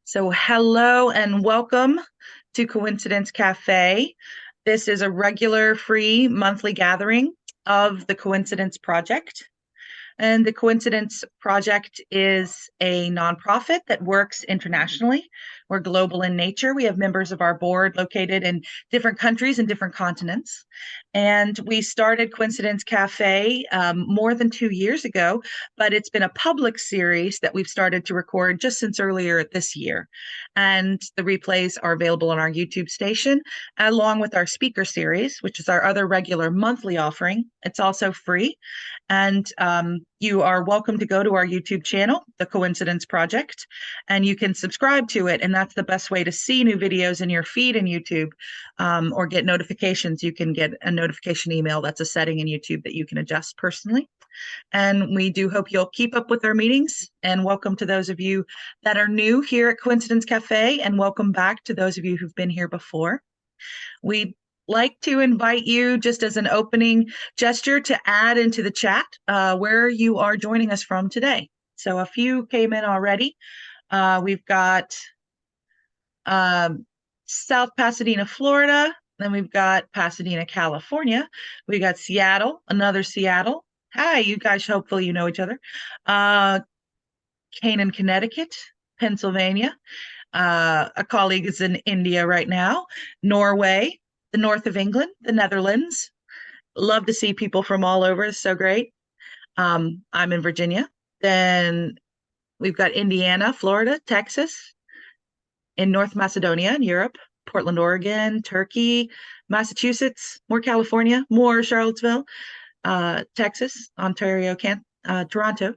So hello and welcome to Coincidence Cafe. This is a regular free monthly gathering of the Coincidence Project. And the Coincidence Project is a nonprofit that works internationally. We're global in nature. We have members of our board located in different countries and different continents. And we started Coincidence Cafe more than 2 years ago, but it's been a public series that we've started to record just since earlier this year. And the replays are available on our YouTube station, along with our speaker series, which is our other regular monthly offering. It's also free. And you are welcome to go to our YouTube channel, The Coincidence Project, and you can subscribe to it. And that's the best way to see new videos in your feed in YouTube or get notifications. You can get a notification email. That's a setting in YouTube that you can adjust personally. And we do hope you'll keep up with our meetings. And welcome to those of you that are new here at Coincidence Cafe, and welcome back to those of you who've been here before. We like to invite you, just as an opening gesture, to add into the chat where you are joining us from today. So a few came in already. We've got South Pasadena, Florida. Then we've got Pasadena, California. We got Seattle, another Seattle. Hi, you guys, hopefully you know each other. Canaan, Connecticut, Pennsylvania. A colleague is in India right now, Norway, the north of England, the Netherlands. Love to see people from all over. It's so great. I'm in Virginia. Then we've got Indiana, Florida, Texas, in North Macedonia in Europe, Portland, Oregon, Turkey, Massachusetts, more California, more Charlottesville, Texas, Ontario, Toronto,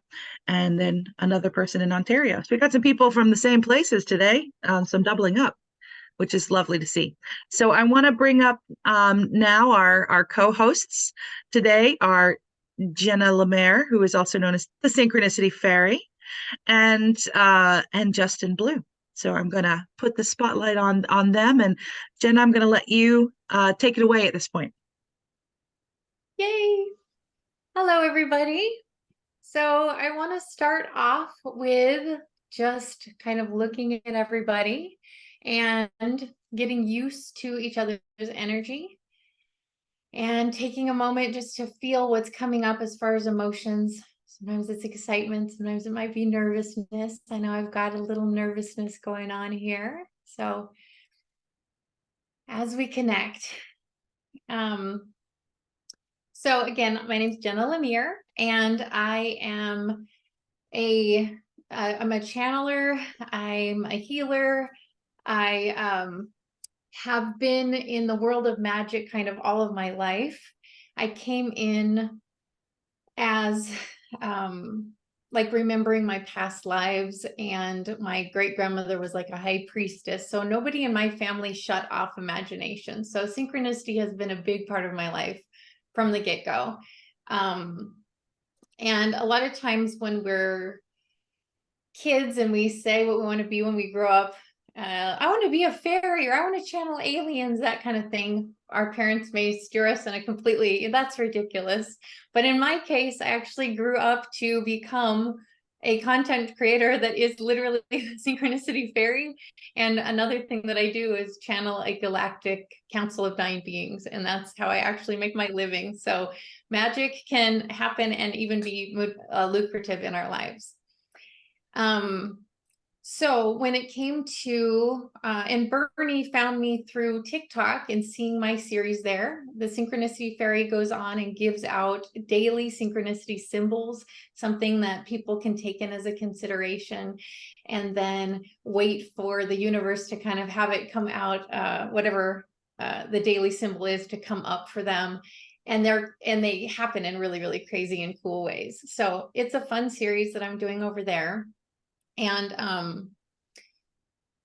and then another person in Ontario. So we got some people from the same places today, some doubling up, which is lovely to see. So I want to bring up now our co-hosts today are Jenna LaMere, who is also known as the Synchronicity Fairy, and Justin Blue. So I'm going to put the spotlight on them, and Jenna, I'm going to let you take it away at this point. Yay! Hello, everybody. So I want to start off with just kind of looking at everybody and getting used to each other's energy and taking a moment just to feel what's coming up as far as emotions. Sometimes it's excitement, sometimes it might be nervousness. I know I've got a little nervousness going on here. So as we connect, so again, my name is Jenna LaMere, and I am I'm a channeler, I'm a healer. I have been in the world of magic kind of all of my life. I came in as like remembering my past lives, and my great-grandmother was like a high priestess. So nobody in my family shut off imagination. So synchronicity has been a big part of my life from the get-go. And a lot of times when we're kids and we say what we want to be when we grow up, I want to be a fairy, or I want to channel aliens, that kind of thing, our parents may steer us in a completely, that's ridiculous. But in my case, I actually grew up to become a content creator that is literally a synchronicity fairy. And another thing that I do is channel a galactic council of nine beings. And that's how I actually make my living. So magic can happen and even be lucrative in our lives. So when it came to, and Bernie found me through TikTok and seeing my series there, the Synchronicity Fairy goes on and gives out daily synchronicity symbols, something that people can take in as a consideration, and then wait for the universe to kind of have it come out, whatever the daily symbol is, to come up for them. And they happen in really, really crazy and cool ways. So it's a fun series that I'm doing over there. And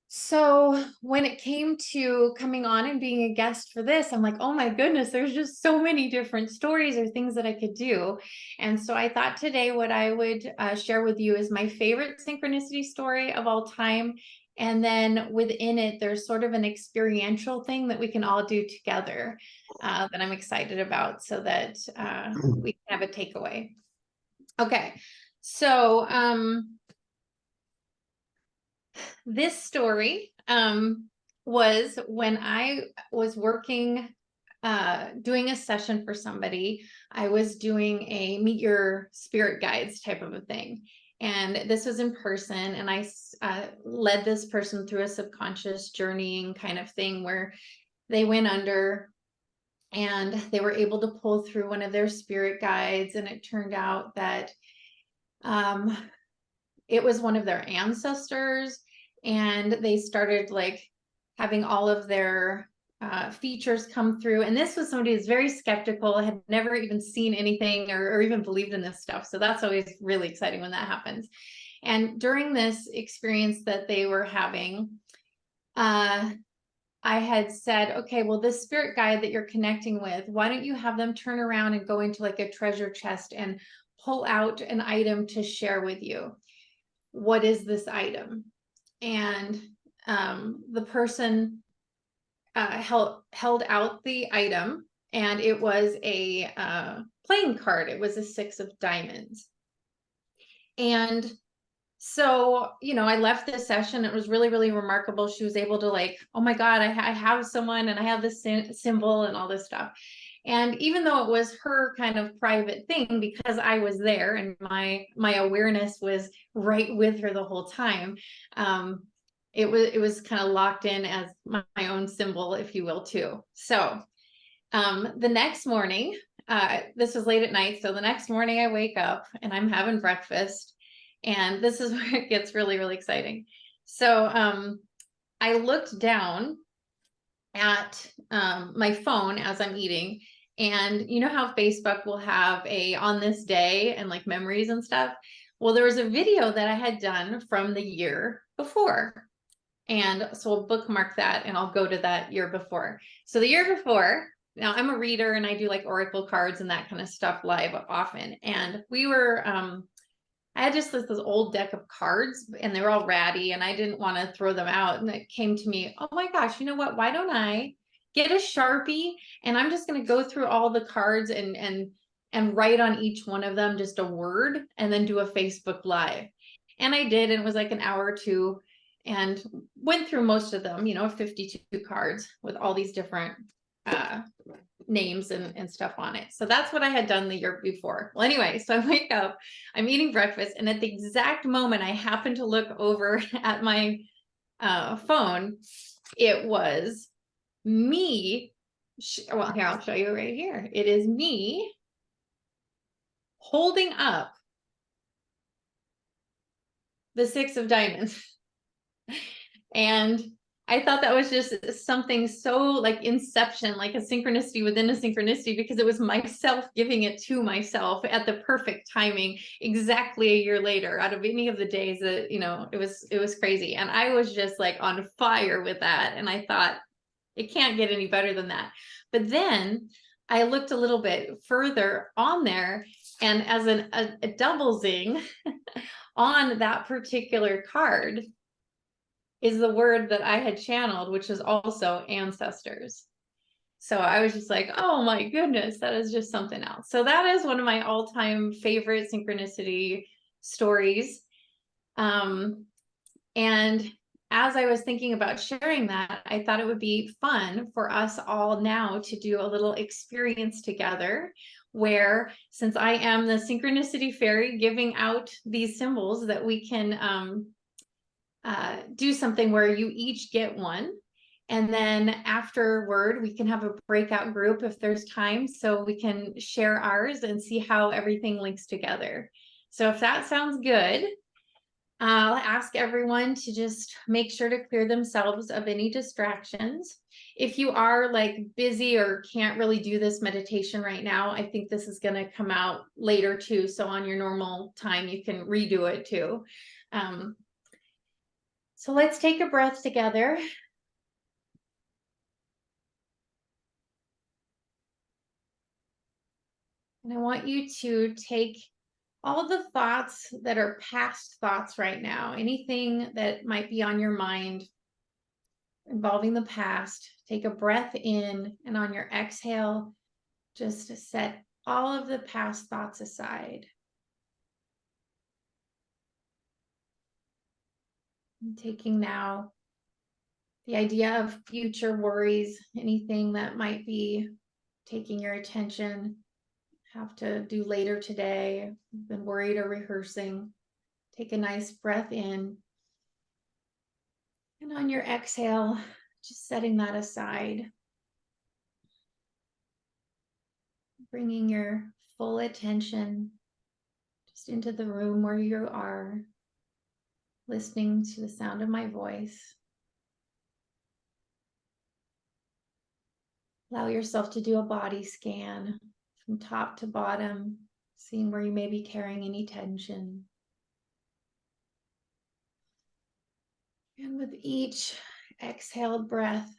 so when it came to coming on and being a guest for this, I'm like, oh my goodness, there's just so many different stories or things that I could do. And so I thought today what I would share with you is my favorite synchronicity story of all time. And then within it, there's sort of an experiential thing that we can all do together that I'm excited about, so that we can have a takeaway. Okay, so This story was when I was working, doing a session for somebody. I was doing a meet your spirit guides type of a thing. And this was in person, and I led this person through a subconscious journeying kind of thing where they went under and they were able to pull through one of their spirit guides. And it turned out that it was one of their ancestors, and they started like having all of their features come through. And this was somebody who's very skeptical, had never even seen anything or even believed in this stuff. So that's always really exciting when that happens. And during this experience that they were having, I had said, okay, well, this spirit guide that you're connecting with, why don't you have them turn around and go into like a treasure chest and pull out an item to share with you? What is this item? And the person held out the item, and it was a playing card. It was a 6 of diamonds. And so, I left this session. It was really, really remarkable. She was able to like, oh my God, I have someone and I have this symbol and all this stuff. And even though it was her kind of private thing, because I was there and my awareness was right with her the whole time, it was kind of locked in as my own symbol, if you will, too. So the next morning, this was late at night. So the next morning I wake up and I'm having breakfast. And this is where it gets really, really exciting. So I looked down at my phone as I'm eating. And you know how Facebook will have a on this day and like memories and stuff? Well, there was a video that I had done from the year before. And so I'll bookmark that and I'll go to that year before. So the year before, now I'm a reader and I do like oracle cards and that kind of stuff live often. And we were, I had just this old deck of cards and they were all ratty and I didn't want to throw them out. And it came to me, oh my gosh, you know what? Why don't I get a Sharpie and I'm just going to go through all the cards and write on each one of them just a word and then do a Facebook Live. And I did, and it was like an hour or two and went through most of them, 52 cards with all these different names and stuff on it. So that's what I had done the year before. Well, anyway, so I wake up, I'm eating breakfast, and at the exact moment I happen to look over at my phone, it was me. Well, here, I'll show you right here. It is me holding up the 6 of diamonds. And I thought that was just something so like inception, like a synchronicity within a synchronicity, because it was myself giving it to myself at the perfect timing, exactly a year later, out of any of the days that, it was crazy. And I was just like on fire with that. And I thought, it can't get any better than that. But then I looked a little bit further on there, and as a double zing on that particular card is the word that I had channeled, which is also ancestors. So I was just like, oh my goodness, that is just something else. So that is one of my all-time favorite synchronicity stories. And as I was thinking about sharing that, I thought it would be fun for us all now to do a little experience together where, since I am the synchronicity fairy giving out these symbols, that we can do something where you each get one. And then afterward, we can have a breakout group if there's time, so we can share ours and see how everything links together. So if that sounds good, I'll ask everyone to just make sure to clear themselves of any distractions. If you are like busy or can't really do this meditation right now, I think this is going to come out later too. So on your normal time, you can redo it too. So let's take a breath together. And I want you to take all the thoughts that are past thoughts right now, anything that might be on your mind involving the past, take a breath in, and on your exhale, just set all of the past thoughts aside. And taking now the idea of future worries, anything that might be taking your attention, have to do later today, been worried or rehearsing. Take a nice breath in. And on your exhale, just setting that aside. Bringing your full attention just into the room where you are, listening to the sound of my voice. Allow yourself to do a body scan from top to bottom, seeing where you may be carrying any tension. And with each exhaled breath,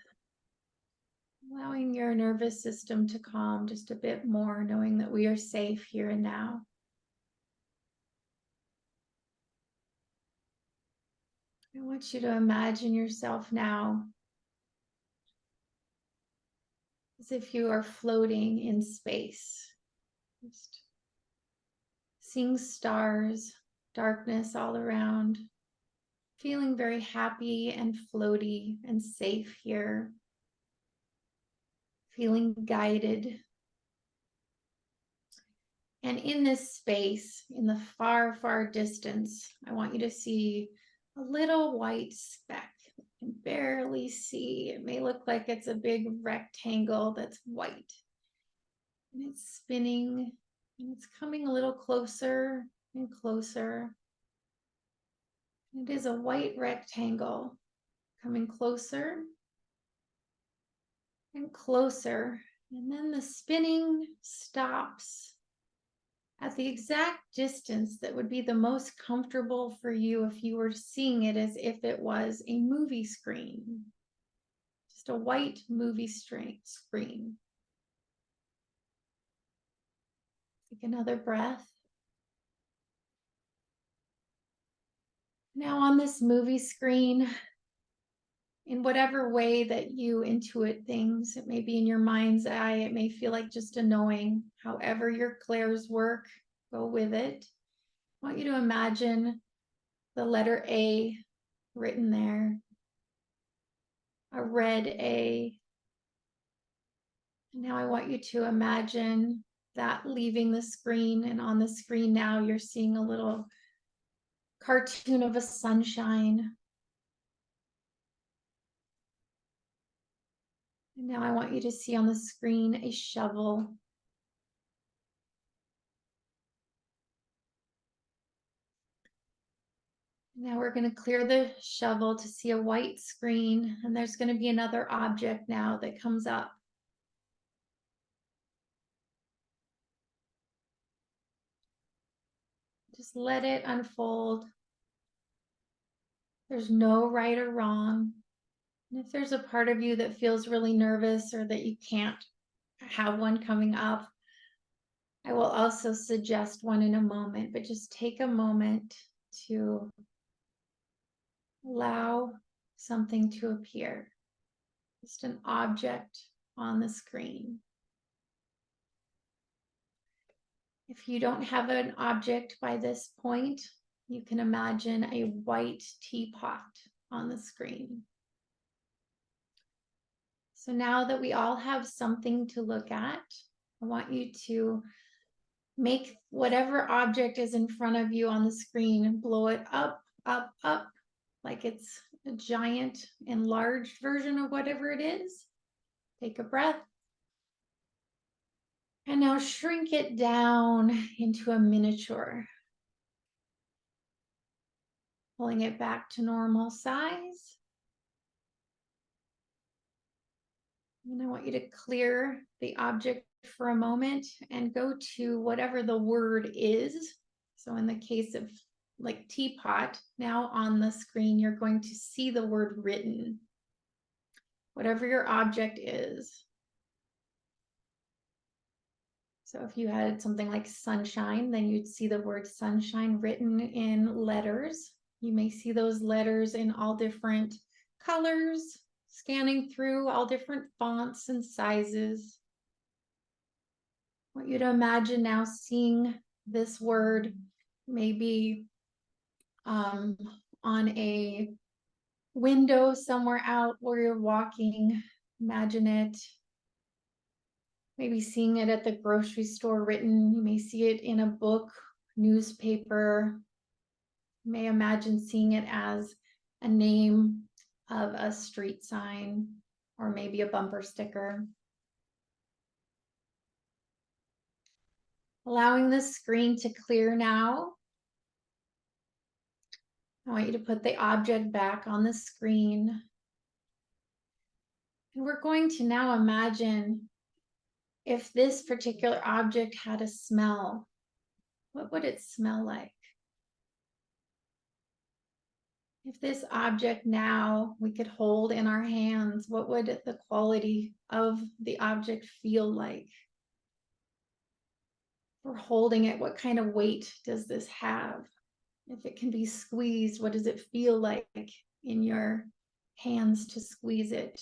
allowing your nervous system to calm just a bit more, knowing that we are safe here and now. I want you to imagine yourself now as if you are floating in space, just seeing stars, darkness all around, feeling very happy and floaty and safe here, feeling guided. And in this space, in the far, far distance, I want you to see a little white speck. You can barely see. It may look like it's a big rectangle that's white. And it's spinning, and it's coming a little closer and closer. It is a white rectangle coming closer and closer. And then the spinning stops at the exact distance that would be the most comfortable for you if you were seeing it as if it was a movie screen, just a white movie screen. Take another breath. Now on this movie screen, in whatever way that you intuit things, it may be in your mind's eye, it may feel like just a knowing, however your clairs work, go with it. I want you to imagine the letter A written there, a red A. Now I want you to imagine that leaving the screen, and on the screen now you're seeing a little cartoon of a sunshine. And now I want you to see on the screen a shovel. Now we're going to clear the shovel to see a white screen, and there's going to be another object now that comes up. Just let it unfold. There's no right or wrong. And if there's a part of you that feels really nervous or that you can't have one coming up, I will also suggest one in a moment, but just take a moment to allow something to appear. Just an object on the screen. If you don't have an object by this point, you can imagine a white teapot on the screen. So now that we all have something to look at, I want you to make whatever object is in front of you on the screen, blow it up, up, up, like it's a giant enlarged version of whatever it is. Take a breath. And now shrink it down into a miniature. Pulling it back to normal size. And I want you to clear the object for a moment and go to whatever the word is. So in the case of like teapot, now on the screen, you're going to see the word written. Whatever your object is. So if you had something like sunshine, then you'd see the word sunshine written in letters. You may see those letters in all different colors, scanning through all different fonts and sizes. I want you to imagine now seeing this word maybe on a window somewhere out where you're walking. Imagine it. Maybe seeing it at the grocery store written. You may see it in a book, newspaper. You may imagine seeing it as a name of a street sign or maybe a bumper sticker. Allowing the screen to clear now. I want you to put the object back on the screen. And we're going to now imagine if this particular object had a smell, what would it smell like? If this object now we could hold in our hands, what would the quality of the object feel like? If we're holding it, what kind of weight does this have? If it can be squeezed, what does it feel like in your hands to squeeze it?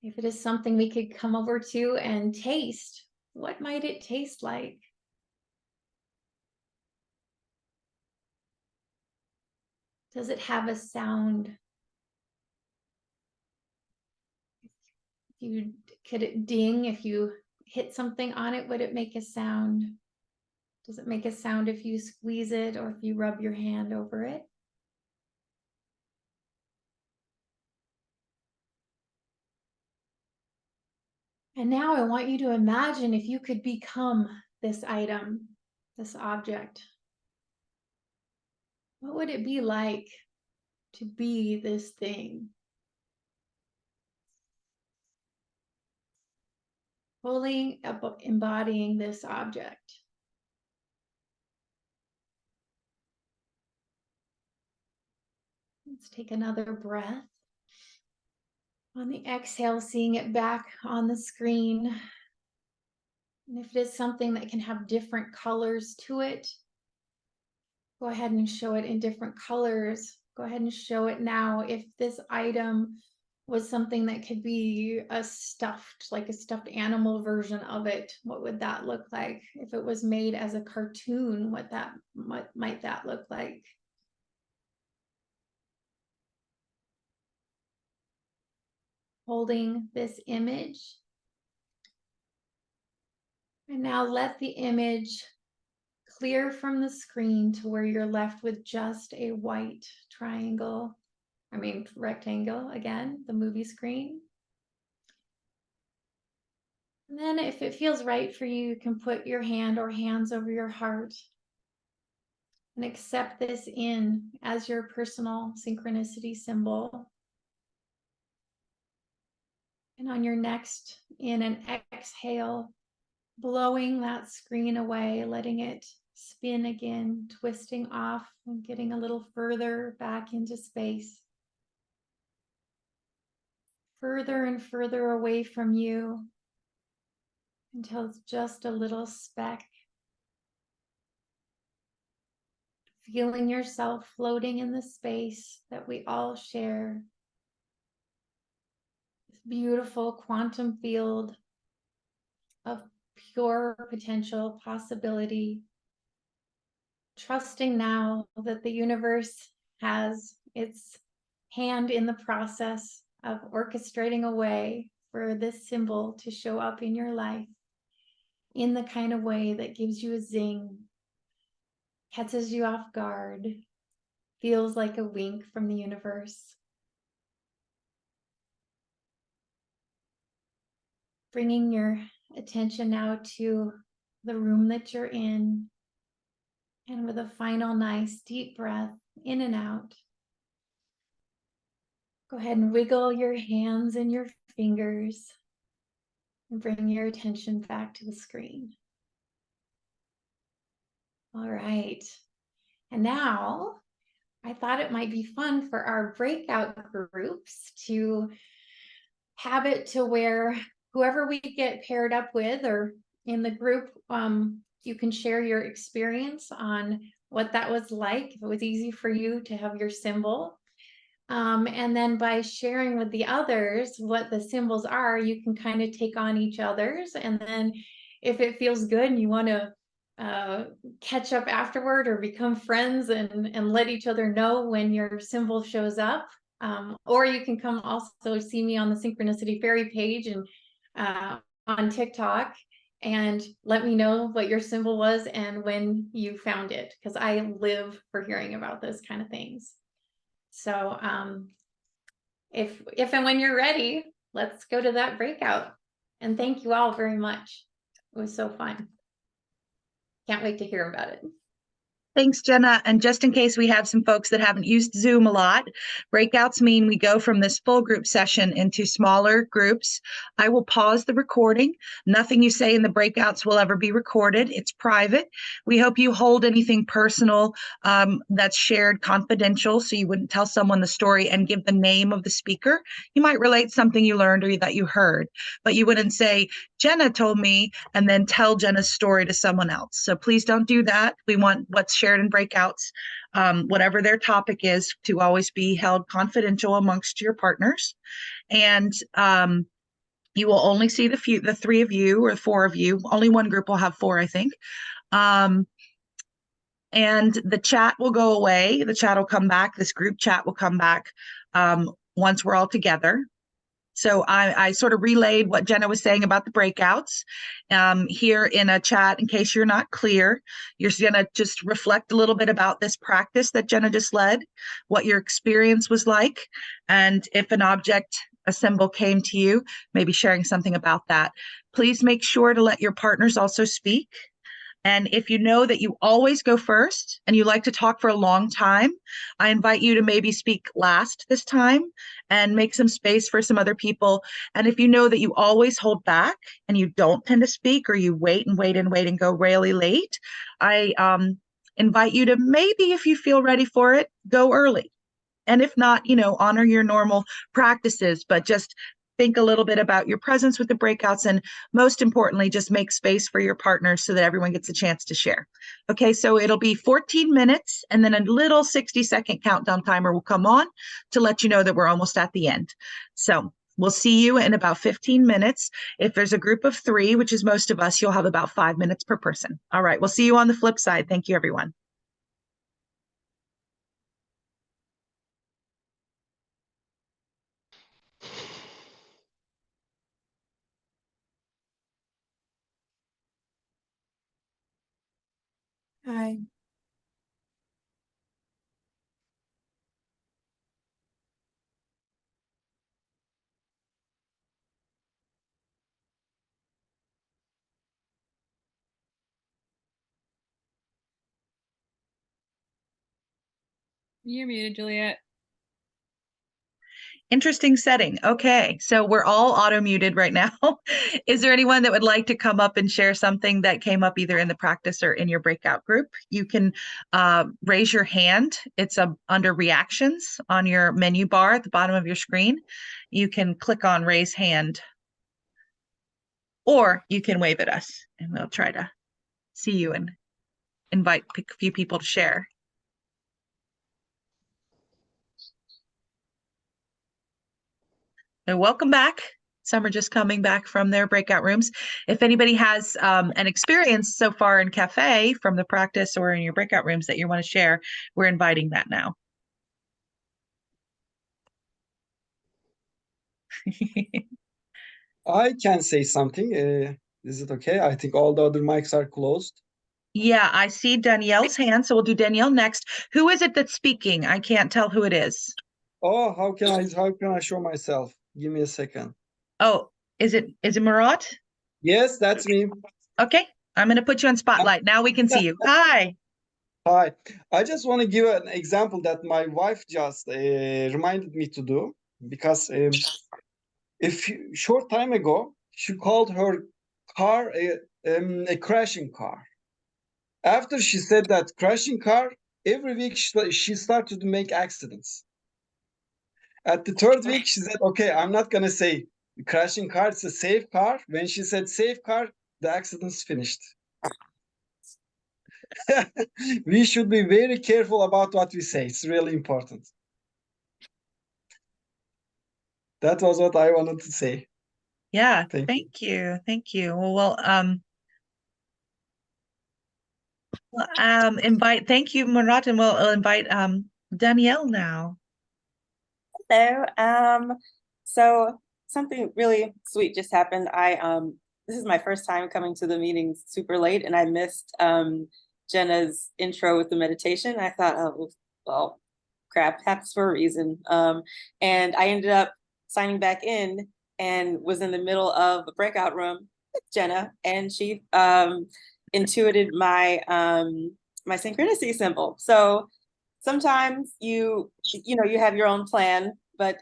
If it is something we could come over to and taste, what might it taste like? Does it have a sound? Could it ding if you hit something on it? Would it make a sound? Does it make a sound if you squeeze it or if you rub your hand over it? And now I want you to imagine if you could become this item, this object. What would it be like to be this thing? Fully embodying this object. Let's take another breath. On the exhale, seeing it back on the screen. And if it is something that can have different colors to it, go ahead and show it in different colors. Go ahead and show it now. If this item was something that could be like a stuffed animal version of it, what would that look like? If it was made as a cartoon, what might that look like? Holding this image. And now let the image clear from the screen to where you're left with just a white rectangle again, the movie screen. And then if it feels right for you, you can put your hand or hands over your heart and accept this in as your personal synchronicity symbol. And on your next in and exhale, blowing that screen away, letting it spin again, twisting off and getting a little further back into space. Further and further away from you until it's just a little speck. Feeling yourself floating in the space that we all share. This beautiful quantum field of pure potential possibility. Trusting now that the universe has its hand in the process of orchestrating a way for this symbol to show up in your life in the kind of way that gives you a zing, catches you off guard, feels like a wink from the universe. Bringing your attention now to the room that you're in, and with a final nice deep breath in and out, go ahead and wiggle your hands and your fingers and bring your attention back to the screen. All right. And now I thought it might be fun for our breakout groups to have it to where whoever we get paired up with or in the group, you can share your experience on what that was like, if it was easy for you to have your symbol. And then by sharing with the others what the symbols are, you can kind of take on each other's. And then if it feels good and you want to catch up afterward or become friends and let each other know when your symbol shows up. Or you can come also see me on the Synchronicity Fairy page and on TikTok and let me know what your symbol was and when you found it, because I live for hearing about those kind of things. So if and when you're ready, let's go to that breakout. And thank you all very much. It was so fun. Can't wait to hear about it. Thanks, Jenna. And just in case we have some folks that haven't used Zoom a lot, breakouts mean we go from this full group session into smaller groups. I will pause the recording. Nothing you say in the breakouts will ever be recorded. It's private. We hope you hold anything personal that's shared confidential, so you wouldn't tell someone the story and give the name of the speaker. You might relate something you learned or that you heard, but you wouldn't say, Jenna told me, and then tell Jenna's story to someone else. So please don't do that. We want what's shared in breakouts, whatever their topic is, to always be held confidential amongst your partners. And you will only see the three of you or four of you. Only one group will have four, I think. And the chat will go away. The chat will come back. This group chat will come back once we're all together. So I sort of relayed what Jenna was saying about the breakouts here in a chat. In case you're not clear, you're going to just reflect a little bit about this practice that Jenna just led, what your experience was like, and if an object, a symbol came to you, maybe sharing something about that. Please make sure to let your partners also speak. And if you know that you always go first and you like to talk for a long time, I invite you to maybe speak last this time and make some space for some other people. And if you know that you always hold back and you don't tend to speak, or you wait and wait and wait and go really late, I invite you to maybe, if you feel ready for it, go early. And if not, honor your normal practices, but just think a little bit about your presence with the breakouts, and most importantly, just make space for your partners so that everyone gets a chance to share. Okay, so it'll be 14 minutes, and then a little 60-second countdown timer will come on to let you know that we're almost at the end. So we'll see you in about 15 minutes. If there's a group of 3, which is most of us, you'll have about 5 minutes per person. All right, we'll see you on the flip side. Thank you, everyone. Hi. You're muted, Juliet. Interesting setting. Okay, so we're all auto muted right now. Is there anyone that would like to come up and share something that came up either in the practice or in your breakout group? You can raise your hand. It's under reactions on your menu bar at the bottom of your screen. You can click on raise hand, or you can wave at us and we'll try to see you and invite a few people to share. So welcome back. Some are just coming back from their breakout rooms. If anybody has an experience so far in cafe from the practice or in your breakout rooms that you want to share, we're inviting that now. I can say something. Is it okay? I think all the other mics are closed. Yeah, I see Danielle's hand, so we'll do Danielle next. Who is it that's speaking? I can't tell who it is. Oh, how can I show myself? Give me a second. Oh, is it Murat? Yes, that's me. Okay, I'm going to put you on spotlight. Now we can see you. Hi. Hi. I just want to give an example that my wife just reminded me to do, because short time ago she called her car a crashing car. After she said that crashing car, every week she started to make accidents. At the third week, she said, okay, I'm not going to say crashing car, it's a safe car. When she said safe car, the accident's finished. We should be very careful about what we say. It's really important. That was what I wanted to say. Yeah, Thank you. thank you. Well, Thank you, Murat, and we'll invite Danielle now. Hello. So something really sweet just happened. This is my first time coming to the meeting super late, and I missed Jenna's intro with the meditation. I thought, oh, well, crap, happens for a reason. And I ended up signing back in and was in the middle of a breakout room with Jenna, and she intuited my my synchronicity symbol. So sometimes you have your own plan, but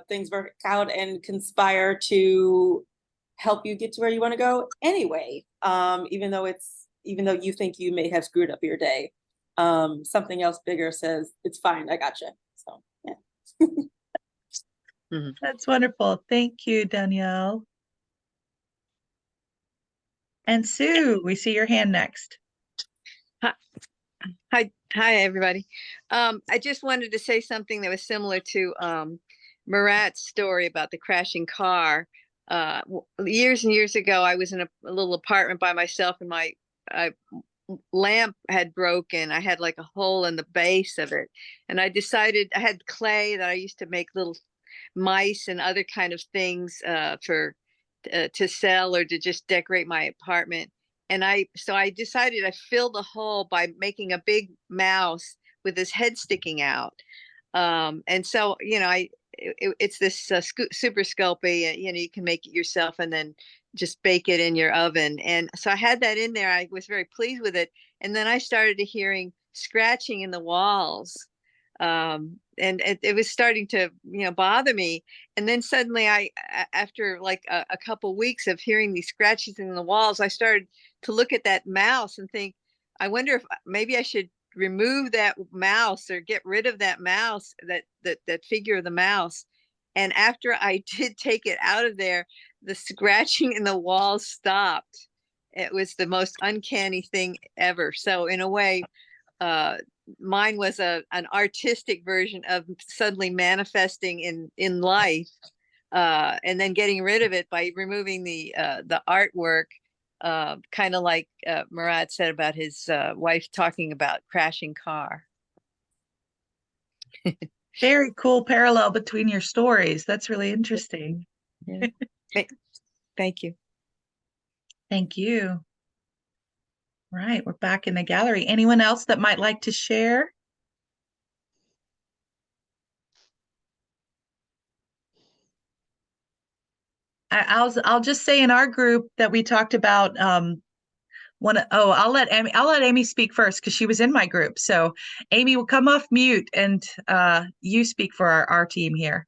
things work out and conspire to help you get to where you want to go anyway. Even though you think you may have screwed up your day, something else bigger says it's fine. I gotcha. So yeah. That's wonderful. Thank you, Danielle. And Sue, we see your hand next. Hi, everybody. I just wanted to say something that was similar to Murat's story about the crashing car. Years and years ago, I was in a little apartment by myself, and my lamp had broken. I had like a hole in the base of it, and I decided I had clay that I used to make little mice and other kind of things to sell or to just decorate my apartment. And so I decided I fill the hole by making a big mouse with his head sticking out. And so, it's this super Sculpey, you can make it yourself and then just bake it in your oven. And so I had that in there. I was very pleased with it. And then I started hearing scratching in the walls. And it was starting to, bother me. And then suddenly after like a couple weeks of hearing these scratches in the walls, I started to look at that mouse and think, I wonder if maybe I should remove that mouse or get rid of that mouse, that figure of the mouse. And after I did take it out of there, the scratching in the walls stopped. It was the most uncanny thing ever. So in a way, mine was an artistic version of suddenly manifesting in life, and then getting rid of it by removing the artwork, kind of like Murat said about his wife talking about crashing car. Very cool parallel between your stories. That's really interesting. Yeah. Thank you. Thank you. Right, we're back in the gallery. Anyone else that might like to share? I'll just say in our group that we talked about I'll let Amy speak first because she was in my group. So Amy will come off mute and you speak for our team here.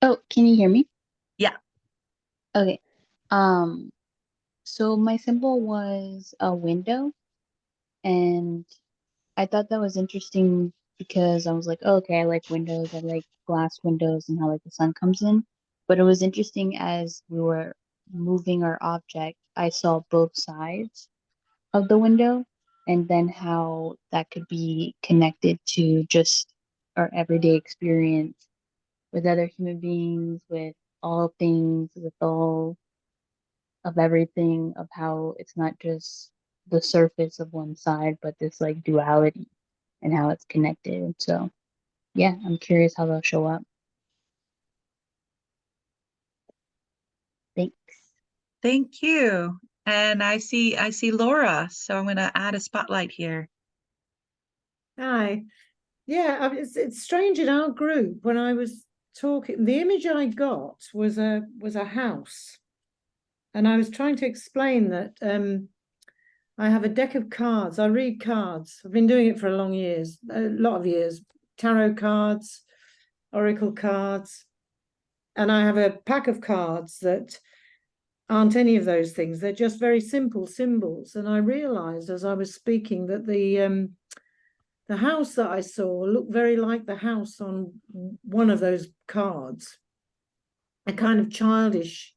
Oh, can you hear me? Yeah. Okay. So my symbol was a window, and I thought that was interesting because I was like, oh, okay, I like windows, I like glass windows and how like the sun comes in. But it was interesting as we were moving our object, I saw both sides of the window, and then how that could be connected to just our everyday experience with other human beings, with all things, with all of everything, of how it's not just the surface of one side, but this like duality and how it's connected. So yeah, I'm curious how they'll show up. Thanks. Thank you. And I see Laura, so I'm going to add a spotlight here. Hi. Yeah, it's strange in our group when I was talking, the image I got was a house. And I was trying to explain that I have a deck of cards. I read cards. I've been doing it for a lot of years. Tarot cards, oracle cards. And I have a pack of cards that aren't any of those things. They're just very simple symbols. And I realized as I was speaking that the house that I saw looked very like the house on one of those cards, a kind of childish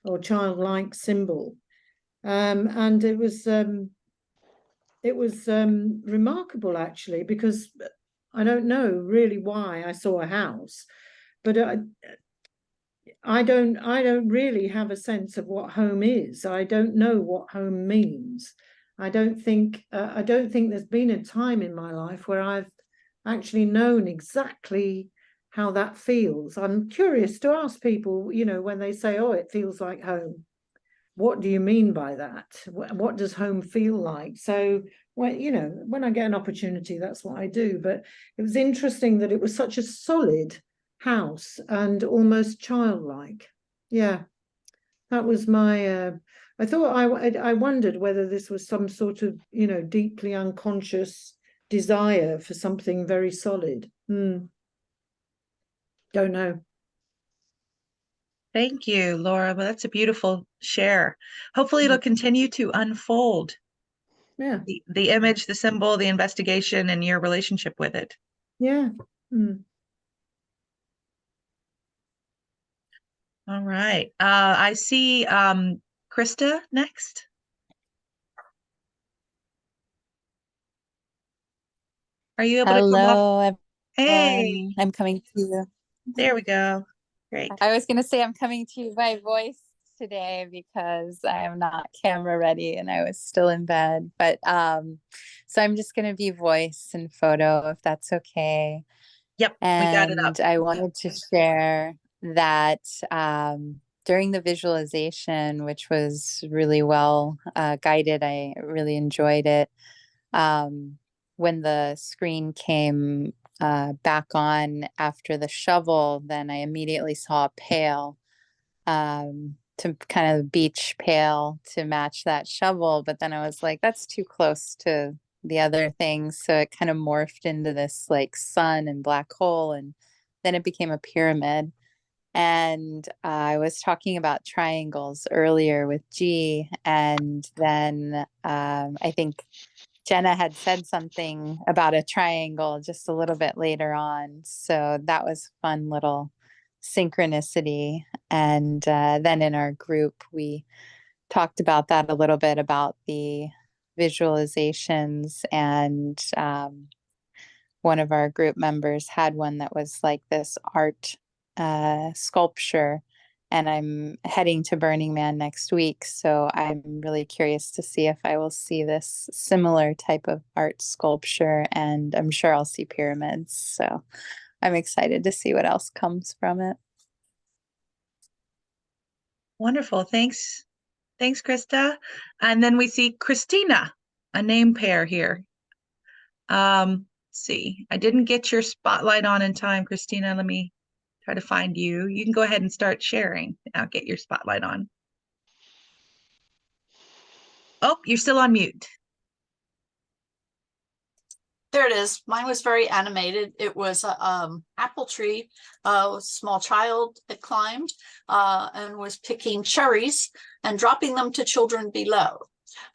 or childlike symbol. And it was remarkable actually, because I don't know really why I saw a house, but I don't really have a sense of what home is. I don't know what home means. I don't think there's been a time in my life where I've actually known exactly how that feels. I'm curious to ask people, you know, when they say, oh, it feels like home, what do you mean by that? What does home feel like? So when, you know, when I get an opportunity, that's what I do. But it was interesting that it was such a solid house and almost childlike. Yeah, that was my I thought I wondered whether this was some sort of, you know, deeply unconscious desire for something very solid. Don't know. Thank you, Laura. Well, that's a beautiful share. Hopefully it'll continue to unfold. Yeah. The image, the symbol, the investigation, and your relationship with it. Yeah. All right. I see Krista next. Are you able to come off? Hello, Hey, everyone. I'm coming to you. there we go. Great. I was going to say I'm coming to you by voice today because I am not camera ready and I was still in bed. But so I'm just going to be voice and photo if that's okay. Yep, we got it up. And I wanted to share that during the visualization, which was really well guided, I really enjoyed it. When the screen came back on after the shovel, then I immediately saw a pail, to kind of beach pail to match that shovel. But then I was like, that's too close to the other things. So it kind of morphed into this like sun and black hole. And then it became a pyramid. And I was talking about triangles earlier with G. And then I think Jenna had said something about a triangle just a little bit later on. So that was fun little synchronicity. And then in our group, we talked about that a little bit about the visualizations. And one of our group members had one that was like this art sculpture. And I'm heading to Burning Man next week. So I'm really curious to see if I will see this similar type of art sculpture. And I'm sure I'll see pyramids. So I'm excited to see what else comes from it. Wonderful. Thanks. Thanks, Krista. And then we see Christina, a name pair here. Let's see. I didn't get your spotlight on in time, Christina. Let me try to find you. You can go ahead and start sharing. I'll get your spotlight on. Oh, you're still on mute. There it is. Mine was very animated. It was a apple tree. A small child had climbed and was picking cherries and dropping them to children below.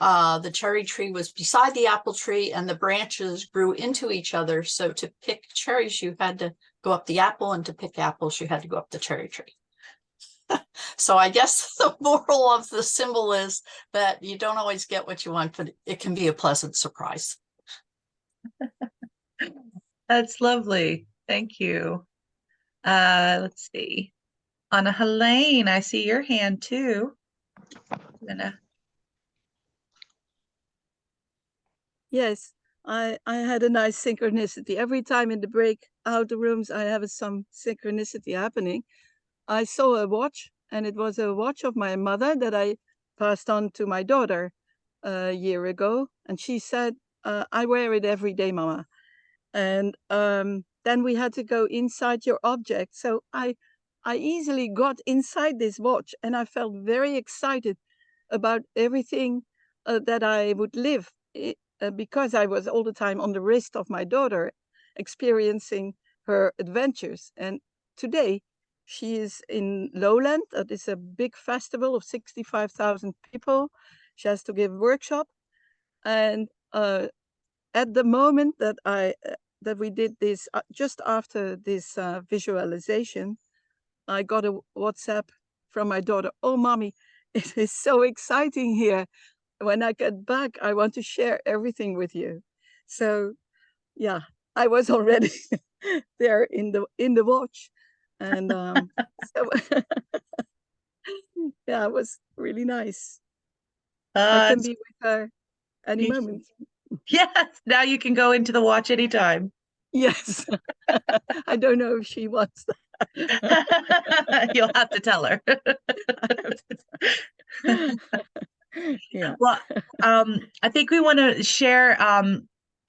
The cherry tree was beside the apple tree and the branches grew into each other. So to pick cherries, you had to go up the apple, and to pick apples, you had to go up the cherry tree. So I guess the moral of the symbol is that you don't always get what you want, but it can be a pleasant surprise. That's lovely. Thank you. Let's see. Anna Helene, I see your hand too. Yes, I had a nice synchronicity. Every time in the breakout rooms, I have some synchronicity happening. I saw a watch, and it was a watch of my mother that I passed on to my daughter a year ago. And she said, I wear it every day, Mama. And then we had to go inside your object. So I easily got inside this watch, and I felt very excited about everything that I would live, because I was all the time on the wrist of my daughter, experiencing her adventures. And today she is in Lowland. That is a big festival of 65,000 people. She has to give a workshop. And at the moment that we did this, just after this visualization, I got a WhatsApp from my daughter. Oh, Mommy, it is so exciting here. When I get back, I want to share everything with you. So yeah, I was already there in the watch. And so yeah, it was really nice. I can be with her any moment. Yes, now you can go into the watch anytime. Yes. I don't know if she wants that. You'll have to tell her. Yeah. Well, I think we want to share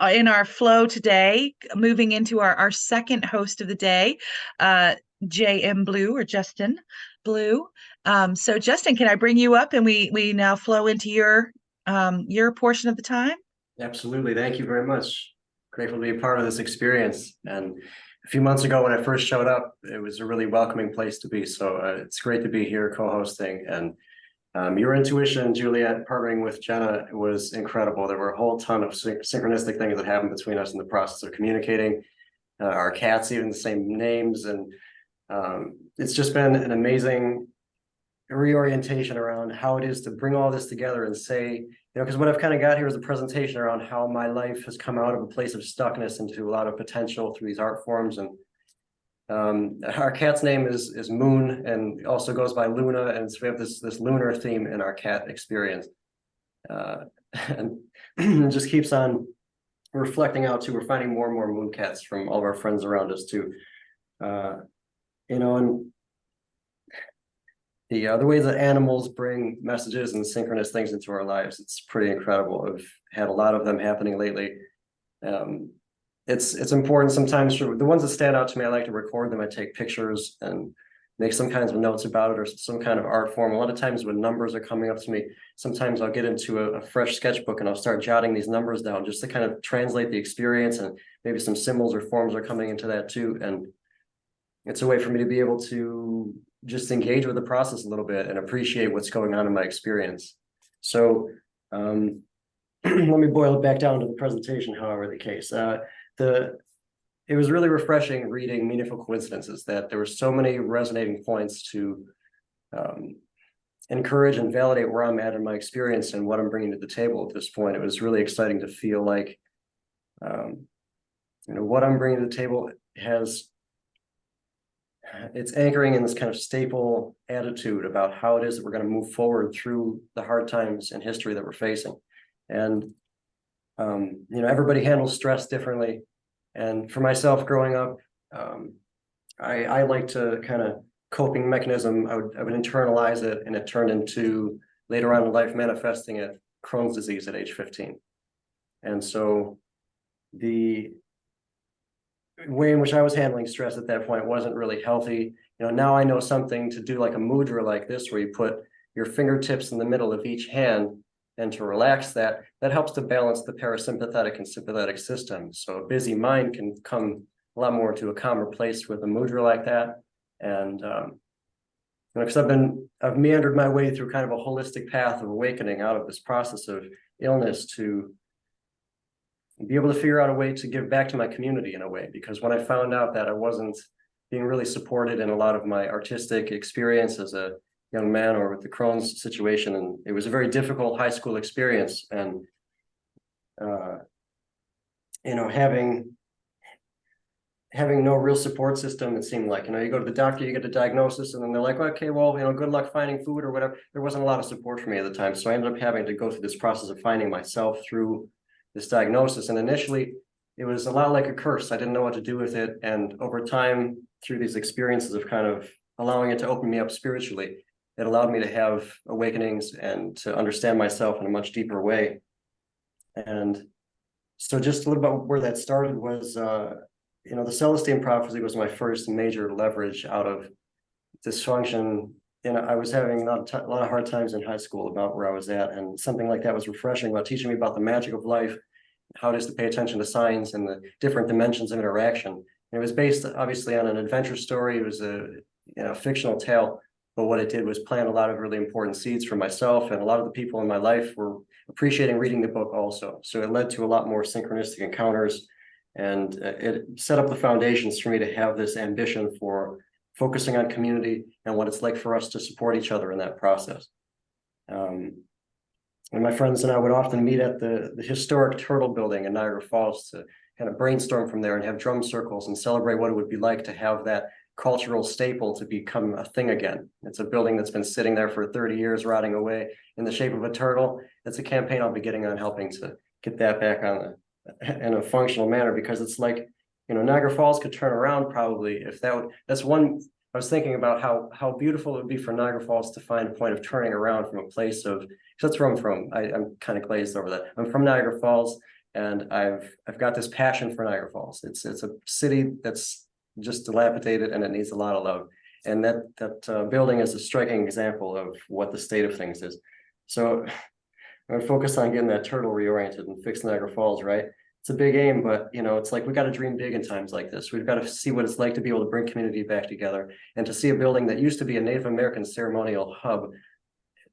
in our flow today, moving into our second host of the day, JM Blue or Justin Blue. So Justin, can I bring you up and we now flow into your portion of the time? Absolutely. Thank you very much. Grateful to be a part of this experience. And a few months ago when I first showed up, it was a really welcoming place to be. So it's great to be here co-hosting. And your intuition, Juliet, partnering with Jenna was incredible. There were a whole ton of synchronistic things that happened between us in the process of communicating. Our cats, even the same names. And it's just been an amazing reorientation around how it is to bring all this together and say, because what I've kind of got here is a presentation around how my life has come out of a place of stuckness into a lot of potential through these art forms. And our cat's name is Moon and also goes by Luna. And so we have this lunar theme in our cat experience. And it just keeps on reflecting out too. We're finding more and more moon cats from all of our friends around us too. And the way that animals bring messages and synchronous things into our lives, it's pretty incredible. I've had a lot of them happening lately. It's important sometimes for the ones that stand out to me. I like to record them. I take pictures and make some kinds of notes about it or some kind of art form. A lot of times when numbers are coming up to me, sometimes I'll get into a fresh sketchbook and I'll start jotting these numbers down just to kind of translate the experience, and maybe some symbols or forms are coming into that too. And it's a way for me to be able to just engage with the process a little bit and appreciate what's going on in my experience. So let me boil it back down to the presentation, however the case. It was really refreshing reading Meaningful Coincidences, that there were so many resonating points to encourage and validate where I'm at in my experience and what I'm bringing to the table at this point. It was really exciting to feel like, what I'm bringing to the table it's anchoring in this kind of staple attitude about how it is that we're going to move forward through the hard times in history that we're facing. And, everybody handles stress differently. And for myself growing up, I like to kind of coping mechanism. I would internalize it, and it turned into later on in life manifesting it Crohn's disease at age 15. And so the way in which I was handling stress at that point wasn't really healthy. Now I know something to do like a mudra like this, where you put your fingertips in the middle of each hand, and to relax that helps to balance the parasympathetic and sympathetic system. So a busy mind can come a lot more to a calmer place with a mudra like that. And because I've meandered my way through kind of a holistic path of awakening out of this process of illness to be able to figure out a way to give back to my community in a way. Because when I found out that I wasn't being really supported in a lot of my artistic experience as a young man or with the Crohn's situation, and it was a very difficult high school experience, and having no real support system. It seemed like, you go to the doctor, you get a diagnosis, and then they're like, okay, well, good luck finding food or whatever. There wasn't a lot of support for me at the time, so I ended up having to go through this process of finding myself through this diagnosis. And initially it was a lot like a curse. I didn't know what to do with it, and over time, through these experiences of kind of allowing it to open me up spiritually, it allowed me to have awakenings and to understand myself in a much deeper way. And so just a little bit where that started was, the Celestine prophecy was my first major leverage out of dysfunction. I was having a lot of hard times in high school about where I was at, and something like that was refreshing about teaching me about the magic of life, how it is to pay attention to signs and the different dimensions of interaction. And it was based obviously on an adventure story. It was a fictional tale. But what it did was plant a lot of really important seeds for myself, and a lot of the people in my life were appreciating reading the book also. So it led to a lot more synchronistic encounters, and it set up the foundations for me to have this ambition for focusing on community and what it's like for us to support each other in that process. And my friends and I would often meet at the historic Turtle Building in Niagara Falls to kind of brainstorm from there and have drum circles and celebrate what it would be like to have that cultural staple to become a thing again. It's a building that's been sitting there for 30 years, rotting away in the shape of a turtle. It's a campaign I'll be getting on, helping to get that back on in a functional manner, because it's like, you know, Niagara Falls could turn around probably if that's one. I was thinking about how beautiful it would be for Niagara Falls to find a point of turning around from a place of, because that's where I'm from. I'm kind of glazed over that. I'm from Niagara Falls, and I've got this passion for Niagara Falls. It's a city that's just dilapidated and it needs a lot of love. And that building is a striking example of what the state of things is. So I'm gonna focus on getting that turtle reoriented and fix Niagara Falls, right? It's a big aim, but you know, it's like we got to dream big in times like this. We've got to see what it's like to be able to bring community back together, and to see a building that used to be a Native American ceremonial hub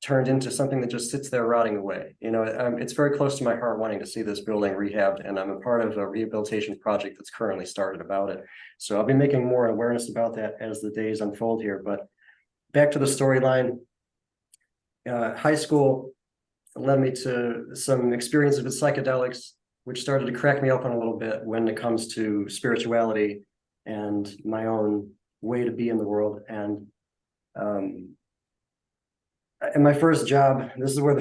turned into something that just sits there rotting away. You know, it's very close to my heart wanting to see this building rehabbed, and I'm a part of a rehabilitation project that's currently started about it. So I'll be making more awareness about that as the days unfold here. But back to the storyline. High school led me to some experiences with psychedelics, which started to crack me open a little bit when it comes to spirituality and my own way to be in the world. And in my first job, this is where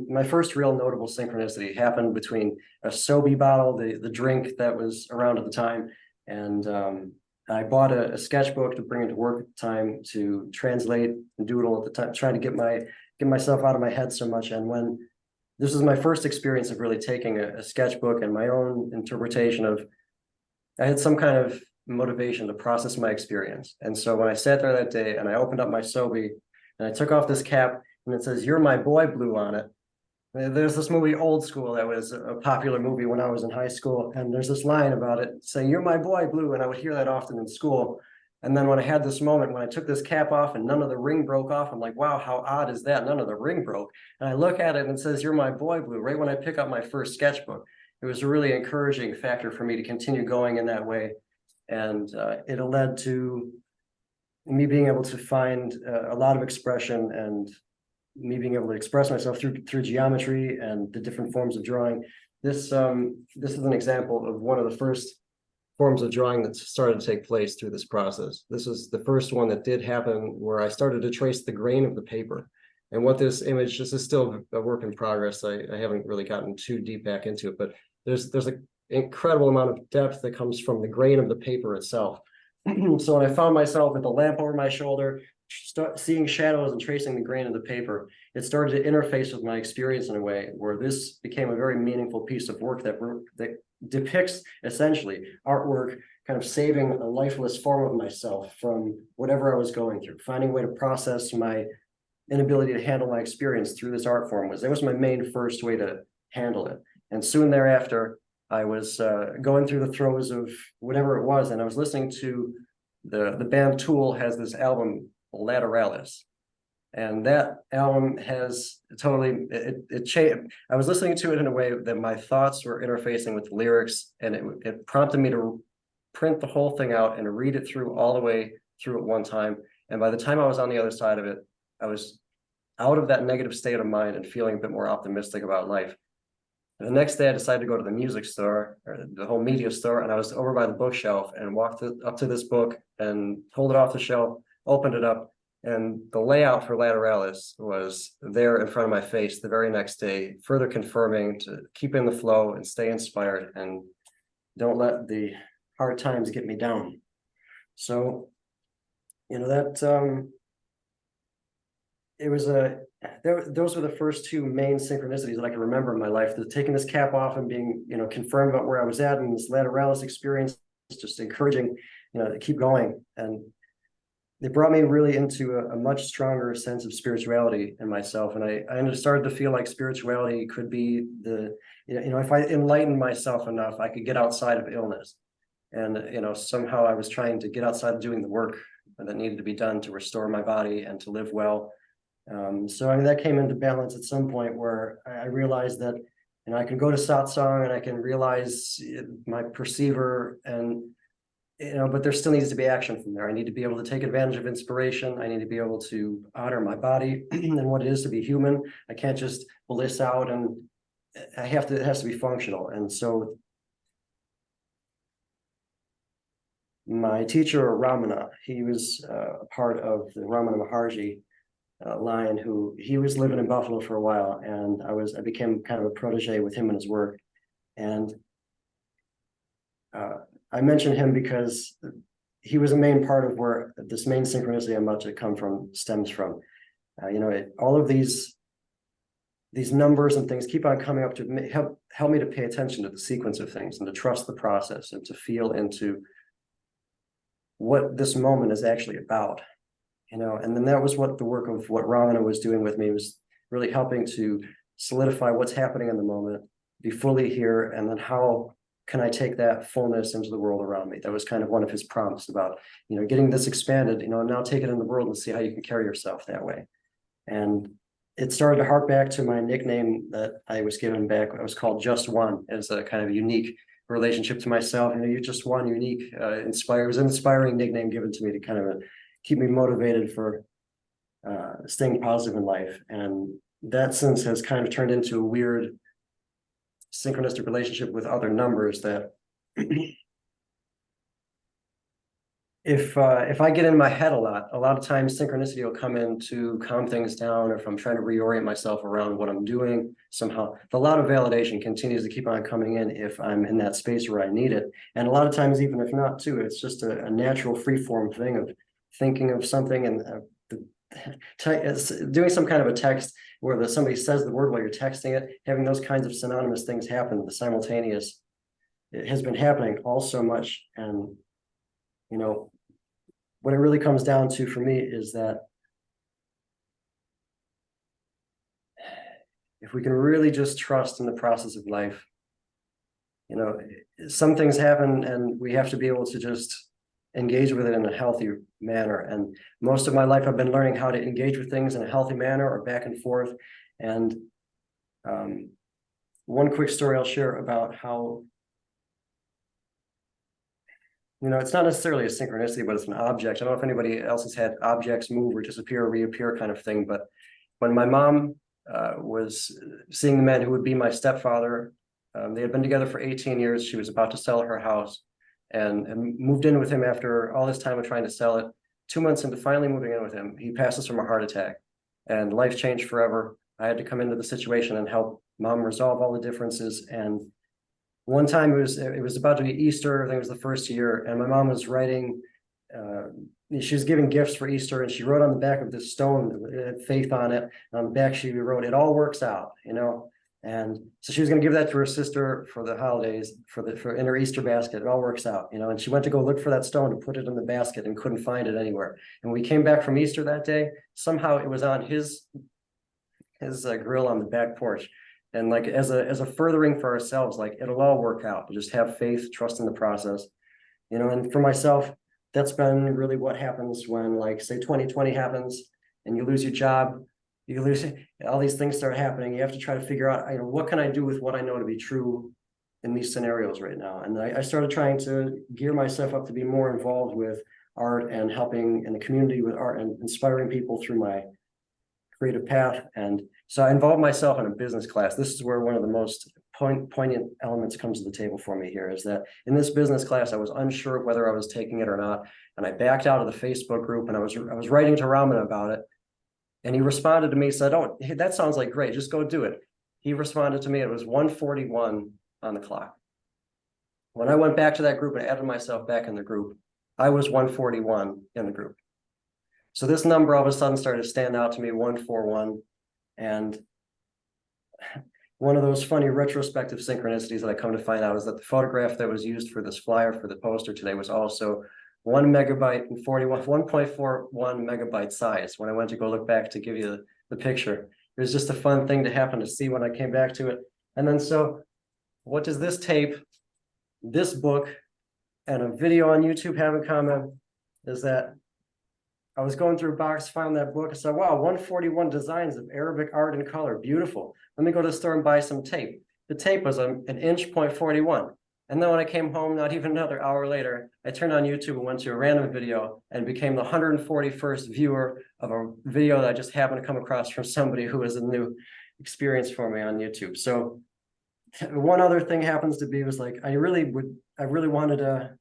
my first real notable synchronicity happened between a Sobe bottle, the drink that was around at the time, and I bought a sketchbook to bring into work at the time to translate and doodle at the time, trying to get myself out of my head so much. And when this was my first experience of really taking a sketchbook and my own interpretation of, I had some kind of motivation to process my experience. And so when I sat there that day and I opened up my Sobe and I took off this cap and it says, "You're my boy blue" on it. There's this movie, Old School, that was a popular movie when I was in high school. And there's this line about it saying, "You're my boy blue." And I would hear that often in school. And then when I had this moment, when I took this cap off and none of the ring broke off, I'm like, wow, how odd is that? None of the ring broke. And I look at it and it says, "You're my boy blue," right when I pick up my first sketchbook. It was a really encouraging factor for me to continue going in that way. And it led to me being able to find a lot of expression, and me being able to express myself through geometry and the different forms of drawing. This is an example of one of the first forms of drawing that started to take place through this process. This is the first one that did happen, where I started to trace the grain of the paper. And what this image, this is still a work in progress. I haven't really gotten too deep back into it, but there's an incredible amount of depth that comes from the grain of the paper itself. So when I found myself with the lamp over my shoulder, seeing shadows and tracing the grain of the paper, it started to interface with my experience in a way where this became a very meaningful piece of work that depicts essentially artwork, kind of saving a lifeless form of myself from whatever I was going through, finding a way to process my inability to handle my experience through this art form. That was my main first way to handle it. And soon thereafter, I was going through the throes of whatever it was, and I was listening to the band Tool has this album, Lateralis. And that album has totally, it changed. I was listening to it in a way that my thoughts were interfacing with the lyrics, and it prompted me to print the whole thing out and read it through all the way through at one time. And by the time I was on the other side of it, I was out of that negative state of mind and feeling a bit more optimistic about life. And the next day I decided to go to the music store, or the whole media store, and I was over by the bookshelf and walked up to this book and pulled it off the shelf, opened it up, and the layout for Lateralis was there in front of my face the very next day, further confirming to keep in the flow and stay inspired and don't let the hard times get me down. So, you know, that it was those were the first two main synchronicities that I can remember in my life. Taking this cap off and being, you know, confirmed about where I was at, and this Lateralis experience just encouraging, you know, to keep going. And it brought me really into a much stronger sense of spirituality in myself. And I started to feel like spirituality could be you know, if I enlightened myself enough, I could get outside of illness. And, you know, somehow I was trying to get outside of doing the work that needed to be done to restore my body and to live well. So I mean, that came into balance at some point where I realized that, you know, I can go to satsang and I can realize my perceiver, and you know, but there still needs to be action from there. I need to be able to take advantage of inspiration. I need to be able to honor my body and what it is to be human. I can't just bliss out, and it has to be functional. And so my teacher, Ramana, he was a part of the Ramana Maharshi line, who he was living in Buffalo for a while, and I became kind of a protege with him and his work. And I mentioned him because he was a main part of where this main synchronicity I'm about to come from stems from. All of these numbers and things keep on coming up to help me to pay attention to the sequence of things and to trust the process and to feel into what this moment is actually about. And then that was what the work of what Ramana was doing with me, was really helping to solidify what's happening in the moment, be fully here, and then how can I take that fullness into the world around me? That was kind of one of his prompts about, getting this expanded, and now take it in the world and see how you can carry yourself that way. And it started to hark back to my nickname that I was given back. I was called Just One, as a kind of unique relationship to myself. You're just one, unique, inspired. It was an inspiring nickname given to me to kind of keep me motivated for staying positive in life. And that since has kind of turned into a weird synchronistic relationship with other numbers that if I get in my head a lot of times synchronicity will come in to calm things down, or if I'm trying to reorient myself around what I'm doing somehow. A lot of validation continues to keep on coming in if I'm in that space where I need it. And a lot of times, even if not too, it's just a natural free form thing of thinking of something and doing some kind of a text where somebody says the word while you're texting it, having those kinds of synonymous things happen, the simultaneous, it has been happening all so much. And what it really comes down to for me is that if we can really just trust in the process of life, some things happen and we have to be able to just engage with it in a healthy manner. And most of my life, I've been learning how to engage with things in a healthy manner, or back and forth. And one quick story I'll share about how, it's not necessarily a synchronicity, but it's an object. I don't know if anybody else has had objects move or disappear or reappear kind of thing. But when my mom was seeing the man who would be my stepfather, they had been together for 18 years. She was about to sell her house and moved in with him after all this time of trying to sell it. 2 months into finally moving in with him, he passes from a heart attack, and life changed forever. I had to come into the situation and help mom resolve all the differences. And one time it was about to be Easter, I think it was the first year, and my mom was writing, she was giving gifts for Easter, and she wrote on the back of this stone, it had faith on it. And on the back, she wrote, "It all works out," And so she was going to give that to her sister for the holidays, for in her Easter basket. It all works out, and she went to go look for that stone to put it in the basket and couldn't find it anywhere. And when we came back from Easter that day, somehow it was on his grill on the back porch. And like as a furthering for ourselves, like it'll all work out. Just have faith, trust in the process, And for myself, that's been really what happens when, like, say 2020 happens and you lose your job. You lose all these things start happening. You have to try to figure out, what can I do with what I know to be true in these scenarios right now? And I started trying to gear myself up to be more involved with art and helping in the community with art and inspiring people through my creative path. And so I involved myself in a business class. This is where one of the most poignant elements comes to the table for me here, is that in this business class, I was unsure of whether I was taking it or not. And I backed out of the Facebook group, and I was writing to Ramana about it. And he responded to me, said, "Oh, hey, that sounds like great. Just go do it." He responded to me, it was 1:41 on the clock. When I went back to that group and added myself back in the group, I was 1:41 in the group. So this number all of a sudden started to stand out to me, 141. And one of those funny retrospective synchronicities that I come to find out is that the photograph that was used for this flyer for the poster today was also 1 megabyte and 1.41 megabyte size. When I went to go look back to give you the picture, it was just a fun thing to happen to see when I came back to it. And then, so what does this tape, this book, and a video on YouTube have in common is that I was going through a box, found that book, and said, "Wow, 141 designs of Arabic art and color, beautiful. Let me go to the store and buy some tape." The tape was an inch .41. And then when I came home, not even another hour later, I turned on YouTube and went to a random video and became the 141st viewer of a video that I just happened to come across from somebody who was a new experience for me on YouTube. So one other thing happens to be was like, I really wanted to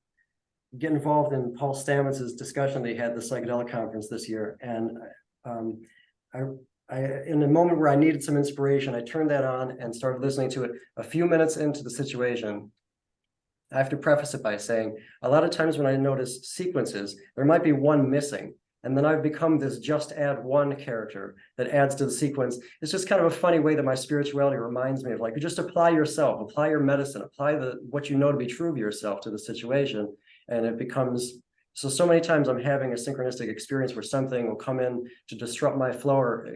get involved in Paul Stamets's discussion that he had at the psychedelic conference this year. And in a moment where I needed some inspiration, I turned that on and started listening to it. A few minutes into the situation, I have to preface it by saying, a lot of times when I notice sequences, there might be one missing. And then I've become this just add one character that adds to the sequence. It's just kind of a funny way that my spirituality reminds me of, like, you just apply yourself, apply your medicine, apply what you know to be true of yourself to the situation. And it becomes, so many times I'm having a synchronistic experience where something will come in to disrupt my flow or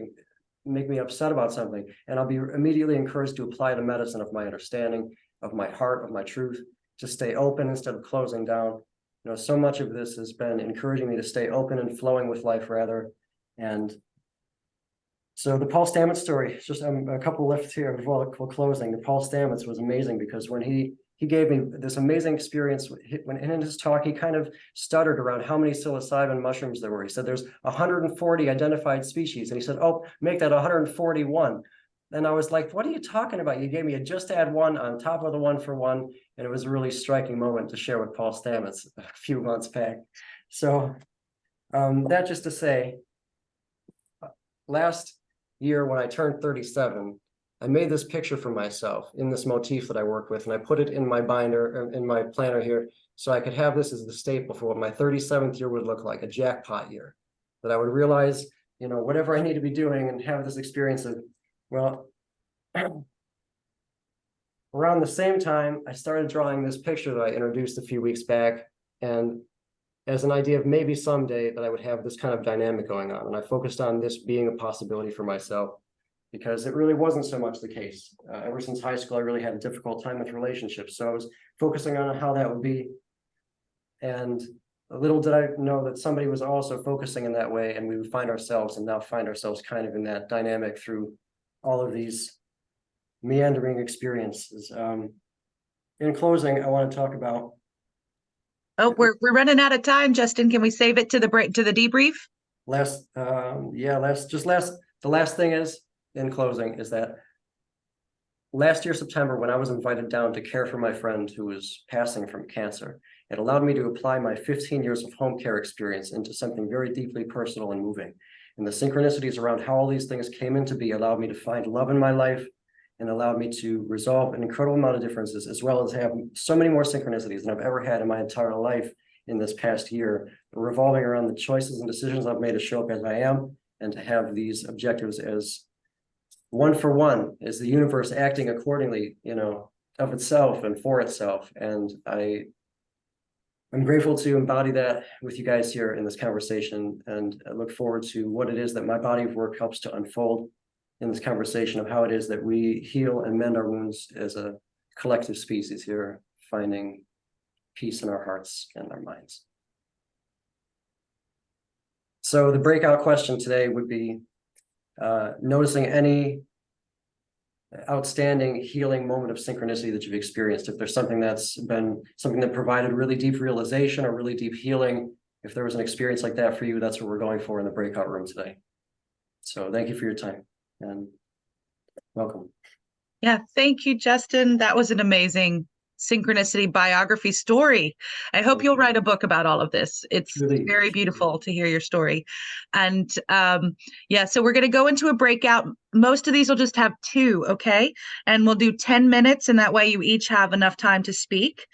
make me upset about something. And I'll be immediately encouraged to apply the medicine of my understanding, of my heart, of my truth, to stay open instead of closing down. You know, so much of this has been encouraging me to stay open and flowing with life rather. And so the Paul Stamets story, just a couple left here before closing. The Paul Stamets was amazing because when he gave me this amazing experience, when in his talk, he kind of stuttered around how many psilocybin mushrooms there were. He said, there's 140 identified species. And he said, oh, make that 141. And I was like, what are you talking about? You gave me a just add one on top of the one for one. And it was a really striking moment to share with Paul Stamets a few months back. So that just to say, last year when I turned 37, I made this picture for myself in this motif that I work with, and I put it in my binder, in my planner here, so I could have this as the staple for what my 37th year would look like, a jackpot year, that I would realize, you know, whatever I need to be doing and have this experience of, well, around the same time, I started drawing this picture that I introduced a few weeks back, and as an idea of maybe someday that I would have this kind of dynamic going on. And I focused on this being a possibility for myself, because it really wasn't so much the case. Ever since high school, I really had a difficult time with relationships. So I was focusing on how that would be. And little did I know that somebody was also focusing in that way, and we would find ourselves and now find ourselves kind of in that dynamic through all of these meandering experiences. In closing, I want to talk about. Oh, we're running out of time, Justin. Can we save it to the break, to the debrief? The last thing is, in closing, is that last year, September, when I was invited down to care for my friend who was passing from cancer, it allowed me to apply my 15 years of home care experience into something very deeply personal and moving. And the synchronicities around how all these things came into be allowed me to find love in my life and allowed me to resolve an incredible amount of differences, as well as have so many more synchronicities than I've ever had in my entire life in this past year, revolving around the choices and decisions I've made to show up as I am, and to have these objectives as one for one, as the universe acting accordingly, you know, of itself and for itself. And I'm grateful to embody that with you guys here in this conversation, and I look forward to what it is that my body of work helps to unfold in this conversation of how it is that we heal and mend our wounds as a collective species here, finding peace in our hearts and our minds. So the breakout question today would be noticing any outstanding healing moment of synchronicity that you've experienced. If there's something that's been something that provided really deep realization or really deep healing, if there was an experience like that for you, that's what we're going for in the breakout room today. So thank you for your time and welcome. Yeah, thank you, Justin. That was an amazing synchronicity biography story. I hope you'll write a book about all of this. It's very beautiful to hear your story. And yeah, so we're going to go into a breakout. Most of these will just have 2, okay? And we'll do 10 minutes, and that way you each have enough time to speak.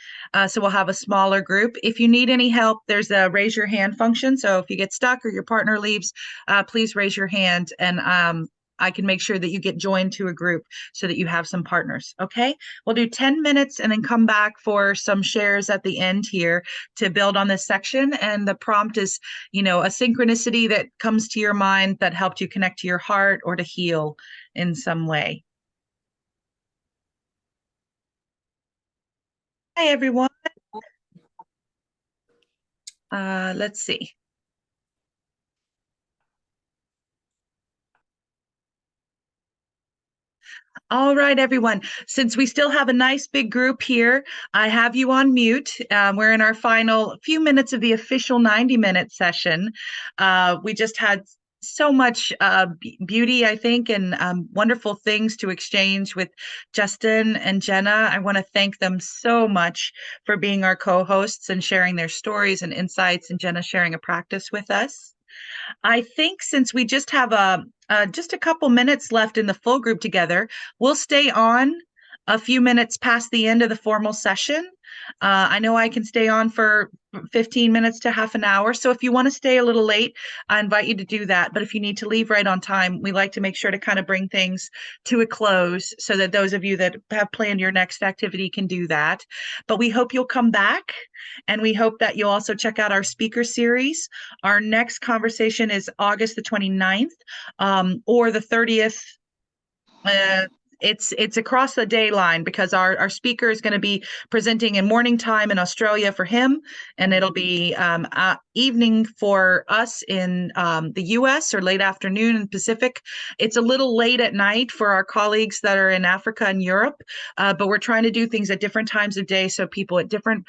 So we'll have a smaller group. If you need any help, there's a raise your hand function. So if you get stuck or your partner leaves, please raise your hand, and I can make sure that you get joined to a group so that you have some partners. Okay, we'll do 10 minutes and then come back for some shares at the end here to build on this section. And the prompt is, you know, a synchronicity that comes to your mind that helped you connect to your heart or to heal in some way. Hi, everyone. Let's see. All right, everyone. Since we still have a nice big group here, I have you on mute. We're in our final few minutes of the official 90-minute session. We just had so much beauty, I think, and wonderful things to exchange with Justin and Jenna. I want to thank them so much for being our co-hosts and sharing their stories and insights, and Jenna sharing a practice with us. I think since we just have just a couple minutes left in the full group together, we'll stay on a few minutes past the end of the formal session. I know I can stay on for 15 minutes to half an hour. So if you want to stay a little late, I invite you to do that. But if you need to leave right on time, we like to make sure to kind of bring things to a close so that those of you that have planned your next activity can do that. But we hope you'll come back, and we hope that you'll also check out our speaker series. Our next conversation is August the 29th or the 30th. It's across the day line because our speaker is going to be presenting in morning time in Australia for him, and it'll be evening for us in the US, or late afternoon in Pacific. It's a little late at night for our colleagues that are in Africa and Europe, but we're trying to do things at different times of day so people at different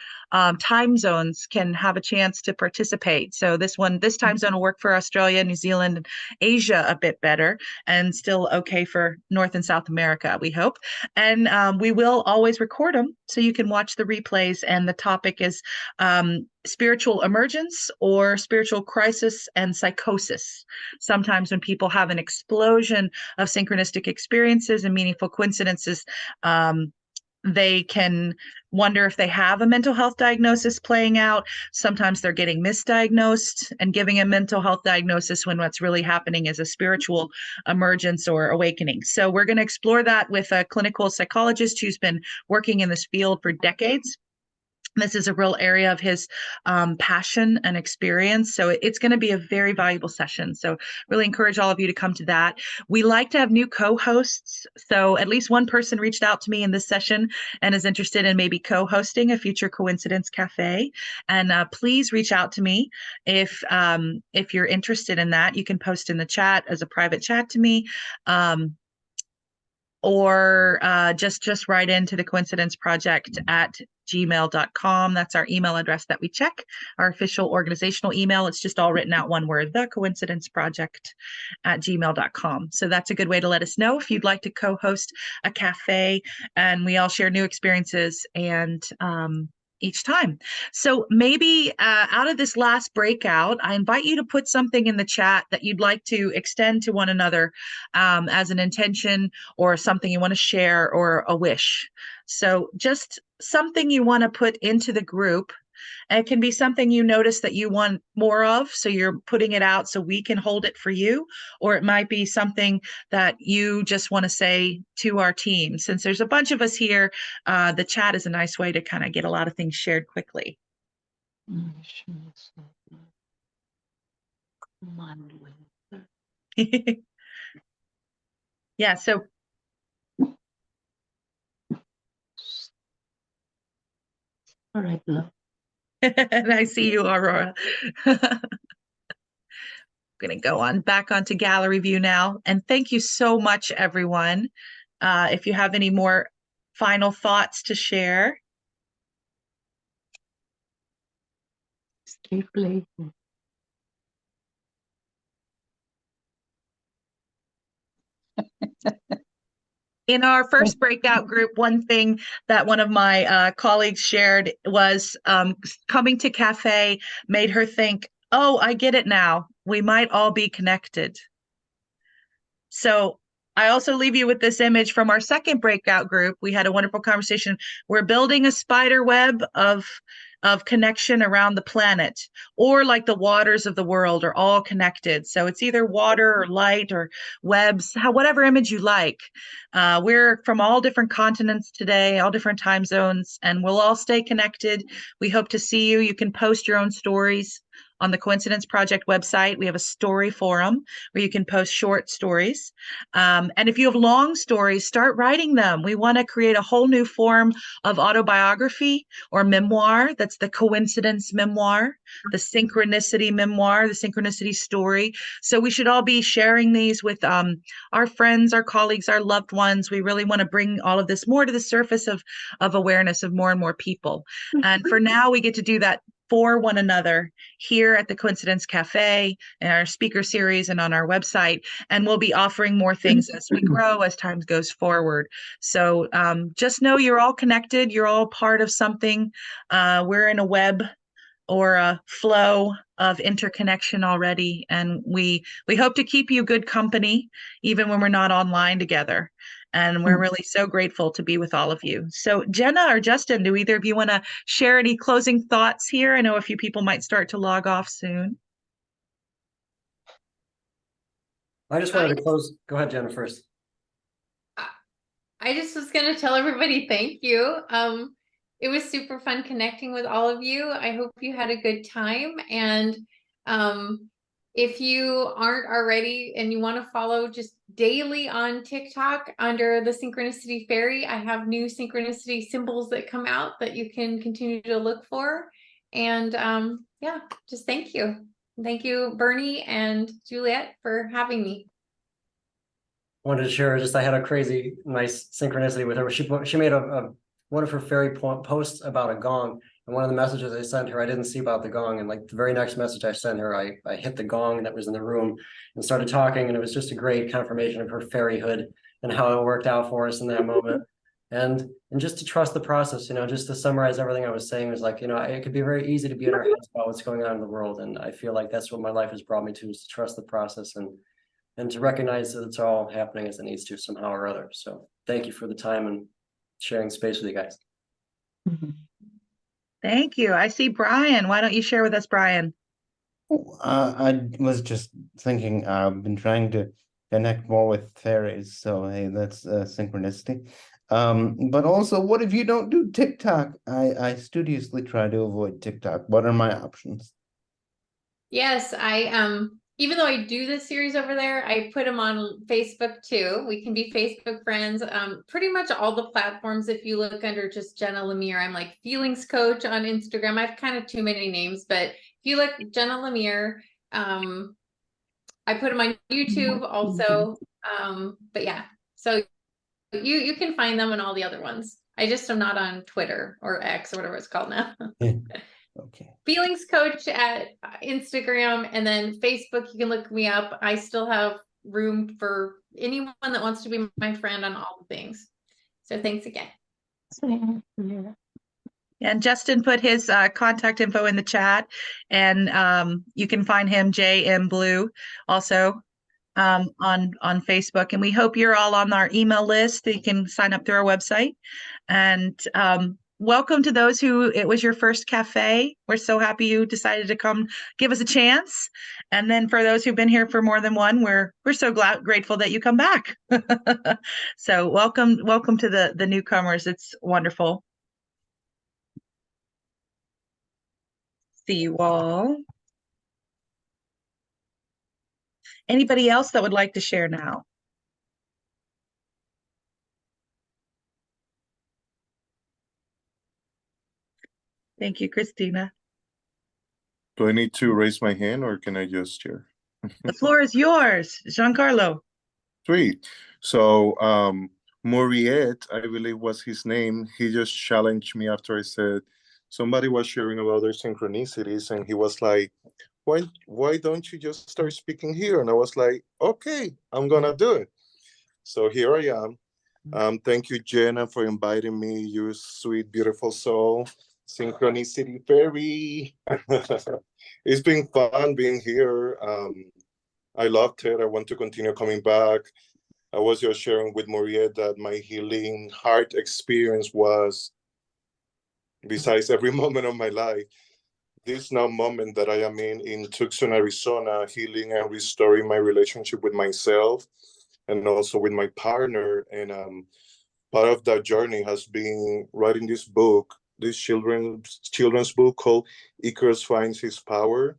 time zones can have a chance to participate. So this time zone will work for Australia, New Zealand, and Asia a bit better, and still okay for North and South America, we hope. And we will always record them so you can watch the replays. And the topic is spiritual emergence or spiritual crisis and psychosis. Sometimes when people have an explosion of synchronistic experiences and meaningful coincidences, they can wonder if they have a mental health diagnosis playing out. Sometimes they're getting misdiagnosed and giving a mental health diagnosis when what's really happening is a spiritual emergence or awakening. So we're going to explore that with a clinical psychologist who's been working in this field for decades. This is a real area of his passion and experience. So it's going to be a very valuable session. So really encourage all of you to come to that. We like to have new co-hosts. So at least one person reached out to me in this session and is interested in maybe co-hosting a future Coincidence Cafe. And please reach out to me if you're interested in that. You can post in the chat as a private chat to me. Or just write into the Coincidence Project at gmail.com. That's our email address that we check, our official organizational email. It's just all written out one word, the Coincidence Project at gmail.com. So that's a good way to let us know if you'd like to co-host a cafe, and we all share new experiences and each time. So maybe out of this last breakout, I invite you to put something in the chat that you'd like to extend to one another as an intention or something you want to share or a wish. So just something you want to put into the group. And it can be something you notice that you want more of, so you're putting it out so we can hold it for you. Or it might be something that you just want to say to our team. Since there's a bunch of us here, the chat is a nice way to kind of get a lot of things shared quickly. Yeah, so all right, love. and I see you, Aurora. I'm going to go back onto gallery view now. And thank you so much, everyone. If you have any more final thoughts to share. Stay playful. In our first breakout group, one thing that one of my colleagues shared was coming to cafe made her think, oh, I get it now. We might all be connected. So I also leave you with this image from our second breakout group. We had a wonderful conversation. We're building a spider web of connection around the planet, or like the waters of the world are all connected. So it's either water or light or webs, whatever image you like. We're from all different continents today, all different time zones, and we'll all stay connected. We hope to see you. You can post your own stories on the Coincidence Project website. We have a story forum where you can post short stories. And if you have long stories, start writing them. We want to create a whole new form of autobiography or memoir. That's the coincidence memoir, the synchronicity memoir, the synchronicity story. So we should all be sharing these with our friends, our colleagues, our loved ones. We really want to bring all of this more to the surface of awareness of more and more people. And for now, we get to do that for one another here at the Coincidence Cafe and our speaker series and on our website. And we'll be offering more things as we grow, as time goes forward. So just know you're all connected. You're all part of something. We're in a web or a flow of interconnection already. And we hope to keep you good company, even when we're not online together. And we're really so grateful to be with all of you. So Jenna or Justin, do either of you want to share any closing thoughts here? I know a few people might start to log off soon. I just wanted to close. Go ahead, Jenna, first. I just was going to tell everybody thank you. It was super fun connecting with all of you. I hope you had a good time. And if you aren't already and you want to follow just daily on TikTok under the Synchronicity Fairy, I have new synchronicity symbols that come out that you can continue to look for. And yeah, just thank you. Thank you, Bernie and Juliet, for having me. Wanted to share I had a crazy nice synchronicity with her. She made one of her fairy posts about a gong, and one of the messages I sent her I didn't see about the gong, and like the very next message I sent her I hit the gong that was in the room and started talking, and it was just a great confirmation of her fairyhood and how it worked out for us in that moment. And just to trust the process, just to summarize everything I was saying was like, it could be very easy to be in our heads about what's going on in the world, and I feel like that's what my life has brought me to, is to trust the process and to recognize that it's all happening as it needs to somehow or other. So thank you for the time and sharing space with you guys. Thank you. I see Brian. Why don't you share with us, Brian? I was just thinking, I've been trying to connect more with fairies, so hey, that's synchronicity. But also, what if you don't do TikTok? I studiously try to avoid TikTok. What are my options? Yes, even though I do this series over there, I put them on Facebook too. We can be Facebook friends. Pretty much all the platforms. If you look under just Jenna LaMere, I'm like feelings coach on Instagram. I have kind of too many names, but if you look Jenna LaMere, I put them on YouTube also. But yeah, so you can find them on all the other ones. I just am not on Twitter or X or whatever it's called now. Okay. Feelings coach at Instagram, and then Facebook, you can look me up. I still have room for anyone that wants to be my friend on all the things. So thanks again. And Justin put his contact info in the chat, and you can find him JM Blue also on Facebook. And we hope you're all on our email list that you can sign up through our website. And welcome to those who it was your first cafe. We're so happy you decided to come give us a chance. And then for those who've been here for more than one, we're so grateful that you come back. So welcome to the newcomers. It's wonderful. See you all. Anybody else that would like to share now? Thank you, Christina. Do I need to raise my hand or can I just share? The floor is yours, Giancarlo. Sweet. So Moriet, I believe was his name, he just challenged me after I said somebody was sharing about their synchronicities, and he was like, why don't you just start speaking here? And I was like, okay, I'm gonna do it. So here I am. Thank you, Jenna, for inviting me, you sweet, beautiful soul. Synchronicity Fairy. It's been fun being here. I loved it. I want to continue coming back. I was just sharing with Maria that my healing heart experience was, besides every moment of my life, this now moment that I am in Tucson, Arizona, healing and restoring my relationship with myself and also with my partner. And part of that journey has been writing this book, this children's book called Icarus Finds His Power.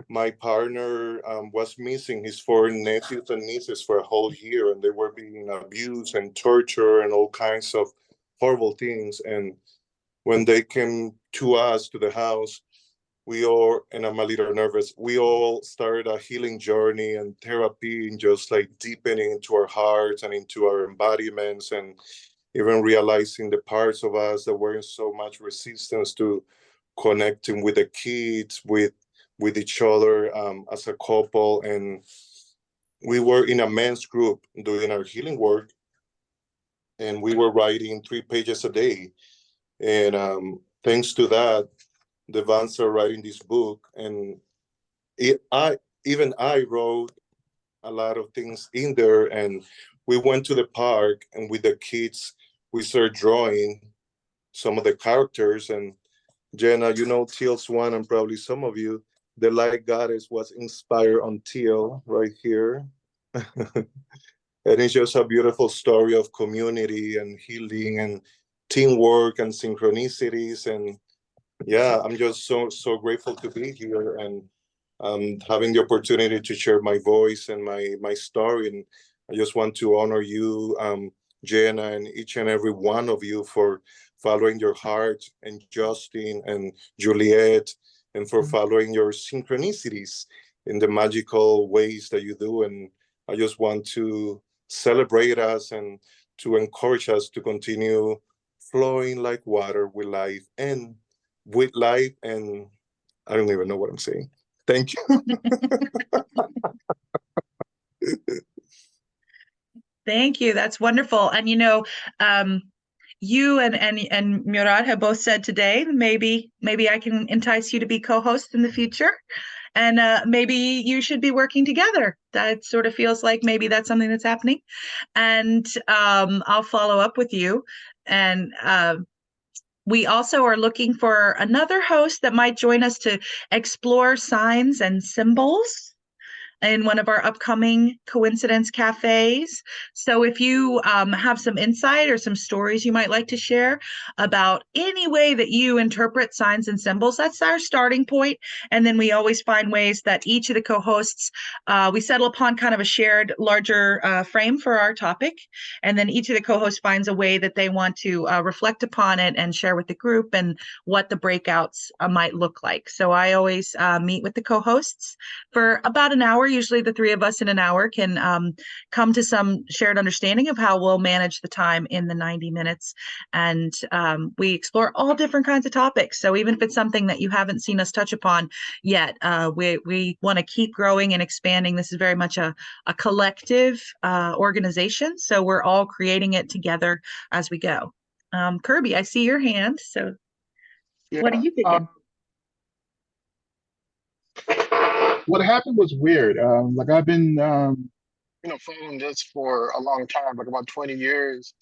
My partner was missing his 4 nephews and nieces for a whole year, and they were being abused and tortured and all kinds of horrible things. And when they came to us, to the house, we all, and I'm a little nervous, we all started a healing journey and therapy and just like deepening into our hearts and into our embodiments, and even realizing the parts of us that were in so much resistance to connecting with the kids, with each other as a couple. And we were in a men's group doing our healing work, and we were writing 3 pages a day. And thanks to that, the Vans are writing this book, and I wrote a lot of things in there. And we went to the park, and with the kids, we started drawing some of the characters. And Jenna, you know Teal Swan, and probably some of you, the light goddess was inspired on Teal right here. And it's just a beautiful story of community and healing and teamwork and synchronicities. And yeah, I'm just so grateful to be here and having the opportunity to share my voice and my story. And I just want to honor you, Jenna, and each and every one of you for following your heart, and Justin and Juliet, and for following your synchronicities in the magical ways that you do. And I just want to celebrate us and to encourage us to continue flowing like water with life. And I don't even know what I'm saying. Thank you. Thank you. That's wonderful. And you and Murad have both said today, maybe I can entice you to be co-hosts in the future. And maybe you should be working together. That sort of feels like maybe that's something that's happening. And I'll follow up with you. And we also are looking for another host that might join us to explore signs and symbols in one of our upcoming Coincidence Cafes. So if you have some insight or some stories you might like to share about any way that you interpret signs and symbols, that's our starting point. And then we always find ways that each of the co-hosts, we settle upon kind of a shared larger frame for our topic. And then each of the co-hosts finds a way that they want to reflect upon it and share with the group and what the breakouts might look like. So I always meet with the co-hosts for about an hour. Usually the 3 of us in an hour can come to some shared understanding of how we'll manage the time in the 90 minutes. And we explore all different kinds of topics. So even if it's something that you haven't seen us touch upon yet, we want to keep growing and expanding. This is very much a collective organization. So we're all creating it together as we go. Kirby, I see your hand. So what are you thinking? What happened was weird. Like I've been, following this for a long time, like about 20 years.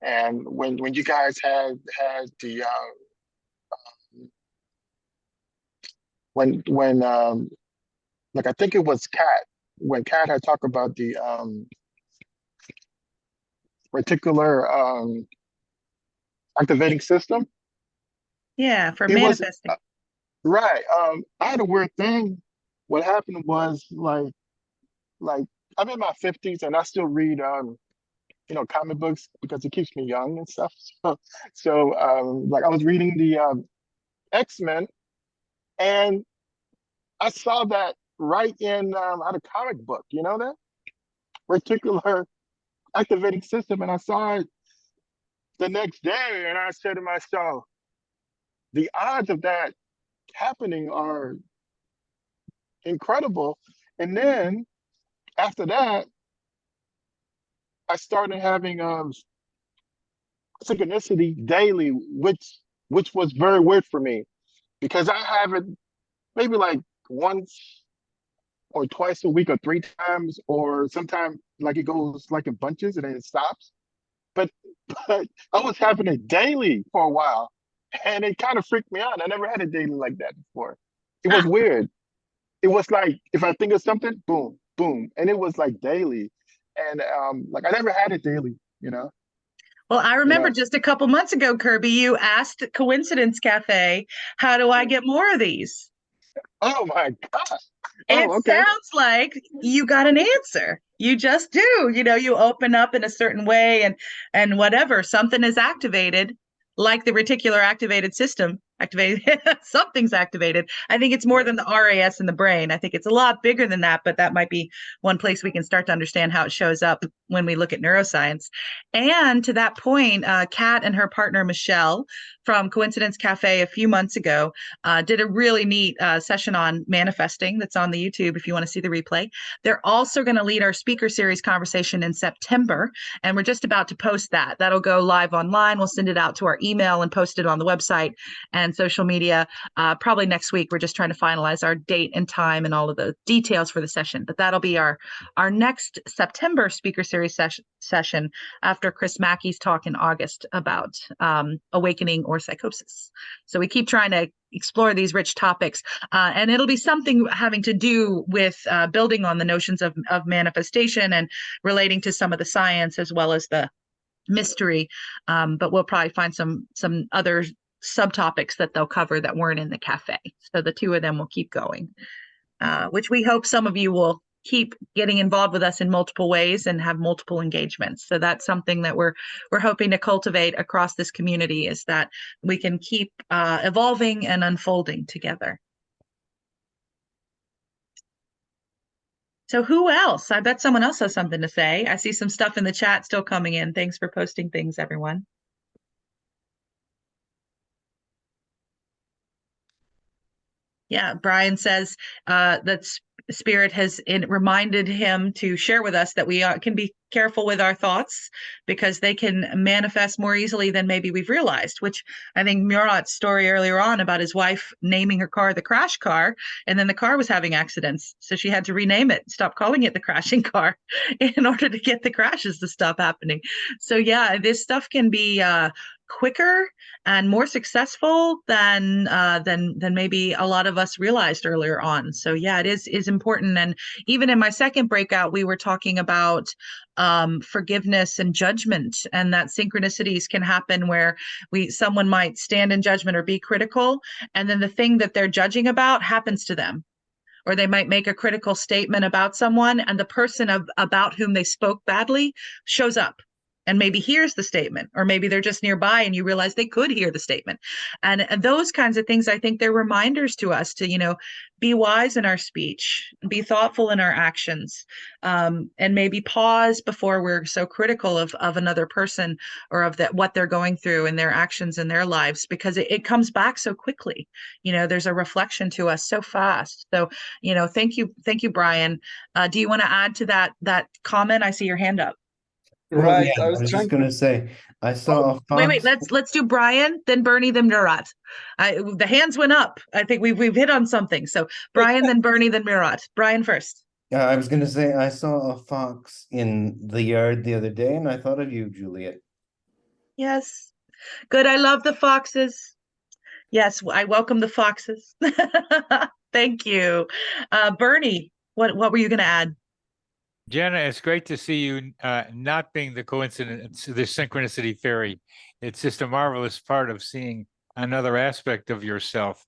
And when you guys had the when like I think it was Kat, when Kat had talked about the particular activating system. Yeah, for It was manifesting. right. I had a weird thing. What happened was like I'm in my 50s and I still read comic books because it keeps me young and stuff. So like I was reading the X-Men, and I saw that right in out of comic book, that particular activating system, and I saw it the next day, and I said to myself, the odds of that happening are incredible. And then after that, I started having synchronicity daily, which was very weird for me because I have it maybe like once or twice a week or 3 times, or sometimes like it goes like in bunches and then it stops. But but I was having it daily for a while, and it kind of freaked me out. I never had a daily like that before. It was weird. It was like if I think of something, boom, boom, and it was like daily, and like I never had it daily. Well, I remember just a couple months ago, Kirby, you asked Coincidence Cafe, how do I get more of these? Oh my gosh. It Oh, okay. sounds like you got an answer. You just do. You open up in a certain way and whatever, something is activated, like the reticular activated system, activated. Something's activated. I think it's more than the RAS in the brain. I think it's a lot bigger than that, but that might be one place we can start to understand how it shows up when we look at neuroscience. And to that point, Kat and her partner, Michelle, from Coincidence Cafe a few months ago, did a really neat session on manifesting that's on the YouTube if you want to see the replay. They're also going to lead our speaker series conversation in September, and we're just about to post that. That'll go live online. We'll send it out to our email and post it on the website and social media probably next week. We're just trying to finalize our date and time and all of the details for the session, but that'll be our next September speaker series session after Chris Mackey's talk in August about awakening or psychosis. So we keep trying to explore these rich topics, and it'll be something having to do with building on the notions of manifestation and relating to some of the science as well as the mystery, but we'll probably find some other subtopics that they'll cover that weren't in the cafe. So the two of them will keep going, which we hope some of you will keep getting involved with us in multiple ways and have multiple engagements. So that's something that we're hoping to cultivate across this community, is that we can keep evolving and unfolding together. So who else? I bet someone else has something to say. I see some stuff in the chat still coming in. Thanks for posting things, everyone. Yeah, Brian says that Spirit has reminded him to share with us that we can be careful with our thoughts because they can manifest more easily than maybe we've realized, which I think Murat's story earlier on about his wife naming her car the crash car, and then the car was having accidents. So she had to rename it, stop calling it the crashing car in order to get the crashes to stop happening. So yeah, this stuff can be quicker and more successful than maybe a lot of us realized earlier on. So yeah, it is important. And even in my second breakout, we were talking about forgiveness and judgment, and that synchronicities can happen where someone might stand in judgment or be critical, and then the thing that they're judging about happens to them. Or they might make a critical statement about someone, and the person about whom they spoke badly shows up and maybe hears the statement, or maybe they're just nearby and you realize they could hear the statement. And those kinds of things, I think they're reminders to us to, be wise in our speech, be thoughtful in our actions, and maybe pause before we're so critical of another person or of what they're going through and their actions in their lives, because it comes back so quickly. There's a reflection to us so fast. So, thank you, Brian. Do you want to add to that comment? I see your hand up. Right. Yeah, I I was was trying just gonna say, I saw a Wait, fox. let's do Brian, then Bernie, then Murat. The hands went up. I think we've hit on something. So Brian, then Bernie, then Murat. Brian first. I was gonna say, I saw a fox in the yard the other day, and I thought of you, Juliet. Yes. Good. I love the foxes. Yes, I welcome the foxes. Thank you. Bernie, what were you going to add? Jenna, it's great to see you not being the coincidence, the synchronicity fairy. It's just a marvelous part of seeing another aspect of yourself.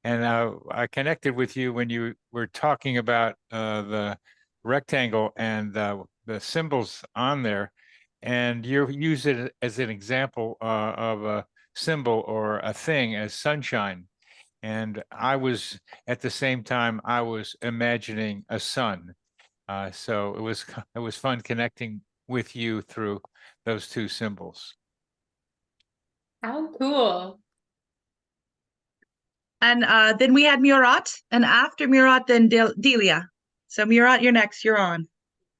And I connected with you when you were talking about the rectangle and the symbols on there. And you use it as an example of a symbol or a thing as sunshine. And I was, at the same time, I was imagining a sun. So it was fun connecting with you through those two symbols. How cool. And then we had Murat, and after Murat, then Delia. So Murat, you're next. You're on.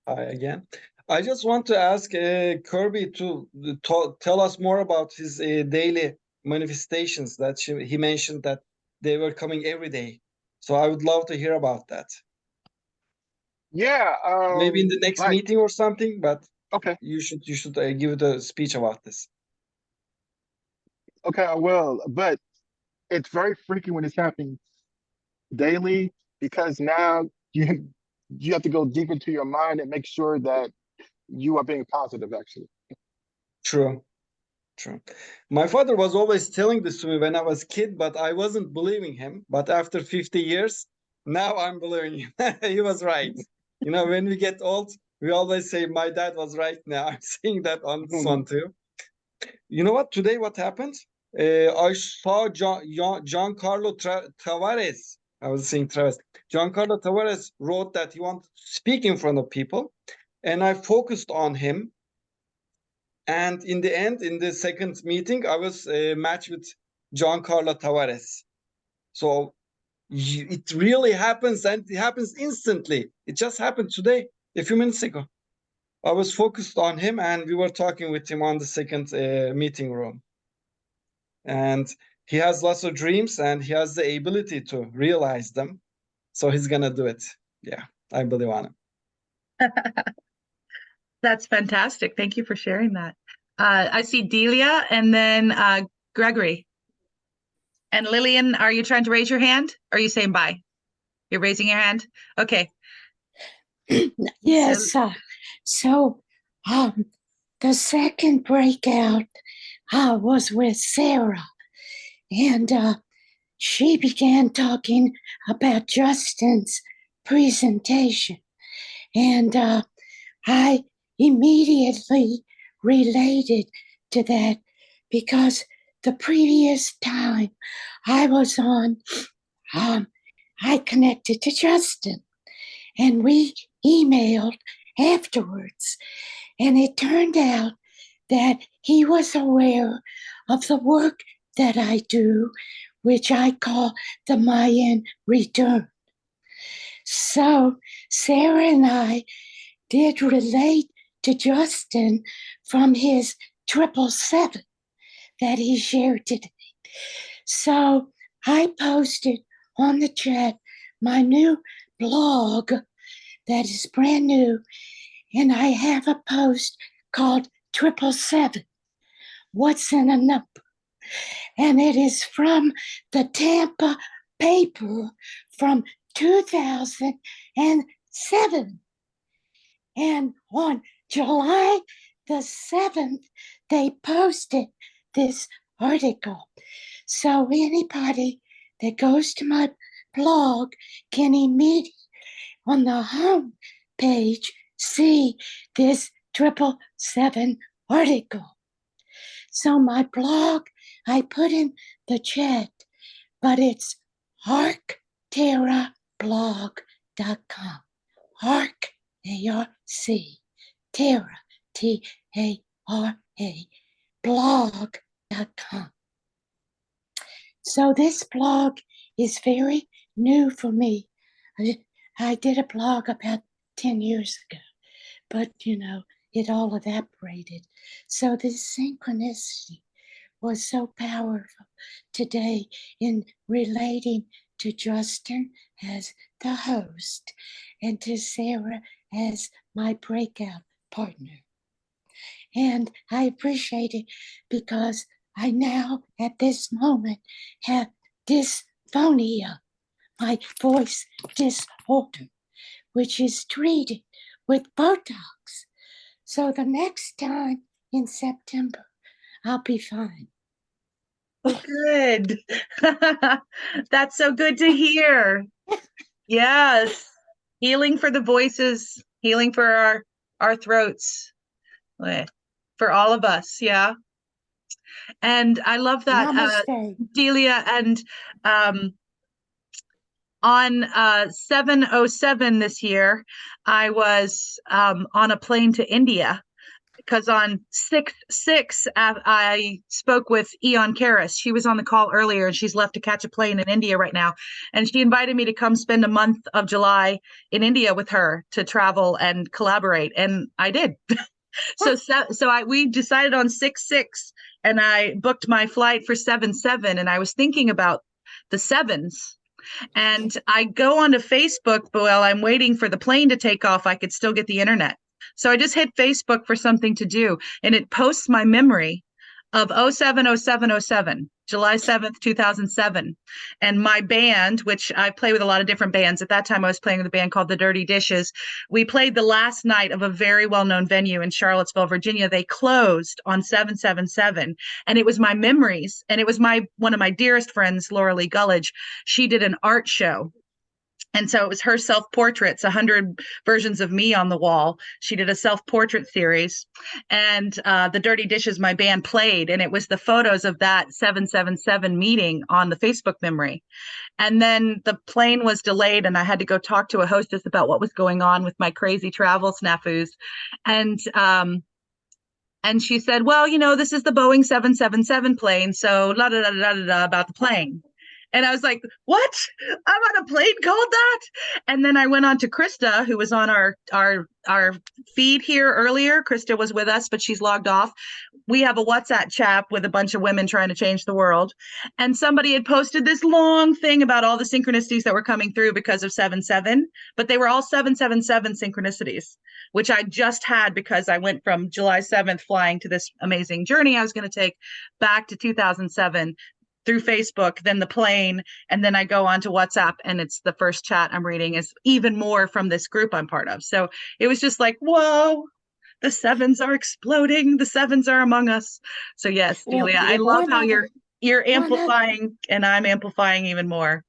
Hi again. I just want to ask Kirby to tell us more about his daily manifestations that he mentioned that they were coming every day. So I would love to hear about that. Yeah. Maybe in the next like, meeting or something, but okay. You should give the speech about this. Okay, I will. But it's very freaky when it's happening daily, because now you have to go deep into your mind and make sure that you are being positive, actually. True. My father was always telling this to me when I was a kid, but I wasn't believing him. But after 50 years, now I'm believing him. He was right. When we get old, we always say, my dad was right. Now I'm saying that on this one too. You know what? Today, what happened? I saw Giancarlo Tavares. I was saying Tavares. Giancarlo Tavares wrote that he wanted to speak in front of people, and I focused on him. And in the end, in the second meeting, I was matched with Giancarlo Tavares. So it really happens, and it happens instantly. It just happened today, a few minutes ago. I was focused on him, and we were talking with him on the second meeting room. And he has lots of dreams, and he has the ability to realize them. So he's gonna do it. Yeah, I believe on him. That's fantastic. Thank you for sharing that. I see Delia and then Gregory. And Lillian, are you trying to raise your hand? Or are you saying bye? You're raising your hand? Okay. Yes. So the second breakout was with Sarah, and she began talking about Justin's presentation, and I immediately related to that because the previous time I was on, I connected to Justin, and we emailed afterwards, and it turned out that he was aware of the work that I do, which I call the Mayan return. So Sarah and I did relate to Justin from his 777 that he shared today. So I posted on the chat my new blog that is brand new, and I have a post called 777, What's in a Number? And it is from the Tampa paper from 2007. And on July the 7th, they posted this article. So anybody that goes to my blog can immediately on the home page see this 777 article. So my blog, I put in the chat, but it's arcterrablog.com. Arc, A-R-C, Terra, T-A-R-A, blog.com. So this blog is very new for me. I did a blog about 10 years ago, but it all evaporated. So this synchronicity was so powerful today in relating to Justin as the host and to Sarah as my breakout partner. And I appreciate it because I now, at this moment, have dysphonia, my voice disorder, which is treated with Botox. So the next time in September, I'll be fine. Oh, good. That's so good to hear. Yes. Healing for the voices, healing for our throats, for all of us. Yeah. And I love that, Delia. And on 707 this year, I was on a plane to India because on 6/6, I spoke with Eon Karis. She was on the call earlier, and she's left to catch a plane in India right now. And she invited me to come spend a month of July in India with her to travel and collaborate, and I did. We decided on 6/6, and I booked my flight for 7/7, and I was thinking about the sevens. And I go onto Facebook, but while I'm waiting for the plane to take off, I could still get the internet. So I just hit Facebook for something to do, and it posts my memory of 07/07/07, July 7th, 2007. And my band, which I play with a lot of different bands. At that time, I was playing with a band called the Dirty Dishes. We played the last night of a very well-known venue in Charlottesville, Virginia. They closed on 7/7/7. And it was my memories. And it was one of my dearest friends, Laura Lee Gullidge. She did an art show. And so it was her self-portraits, 100 versions of me on the wall. She did a self-portrait series, and the Dirty Dishes, my band, played, and it was the photos of that 777 meeting on the Facebook memory. And then the plane was delayed, and I had to go talk to a hostess about what was going on with my crazy travel snafus. And she said, well, you know, this is the Boeing 777 plane, so la da da da da da about the plane. And I was like, what? I'm on a plane called that? And then I went on to Krista, who was on our feed here earlier. Krista was with us, but she's logged off. We have a WhatsApp chat with a bunch of women trying to change the world. And somebody had posted this long thing about all the synchronicities that were coming through because of 7/7, but they were all 7/7/7 synchronicities, which I just had because I went from July 7th flying to this amazing journey I was going to take back to 2007 through Facebook, then the plane, and then I go on to WhatsApp, and it's the first chat I'm reading is even more from this group I'm part of. So it was just like, whoa, the sevens are exploding. The sevens are among us. So yes, Delia, I love how you're amplifying, and I'm amplifying even more.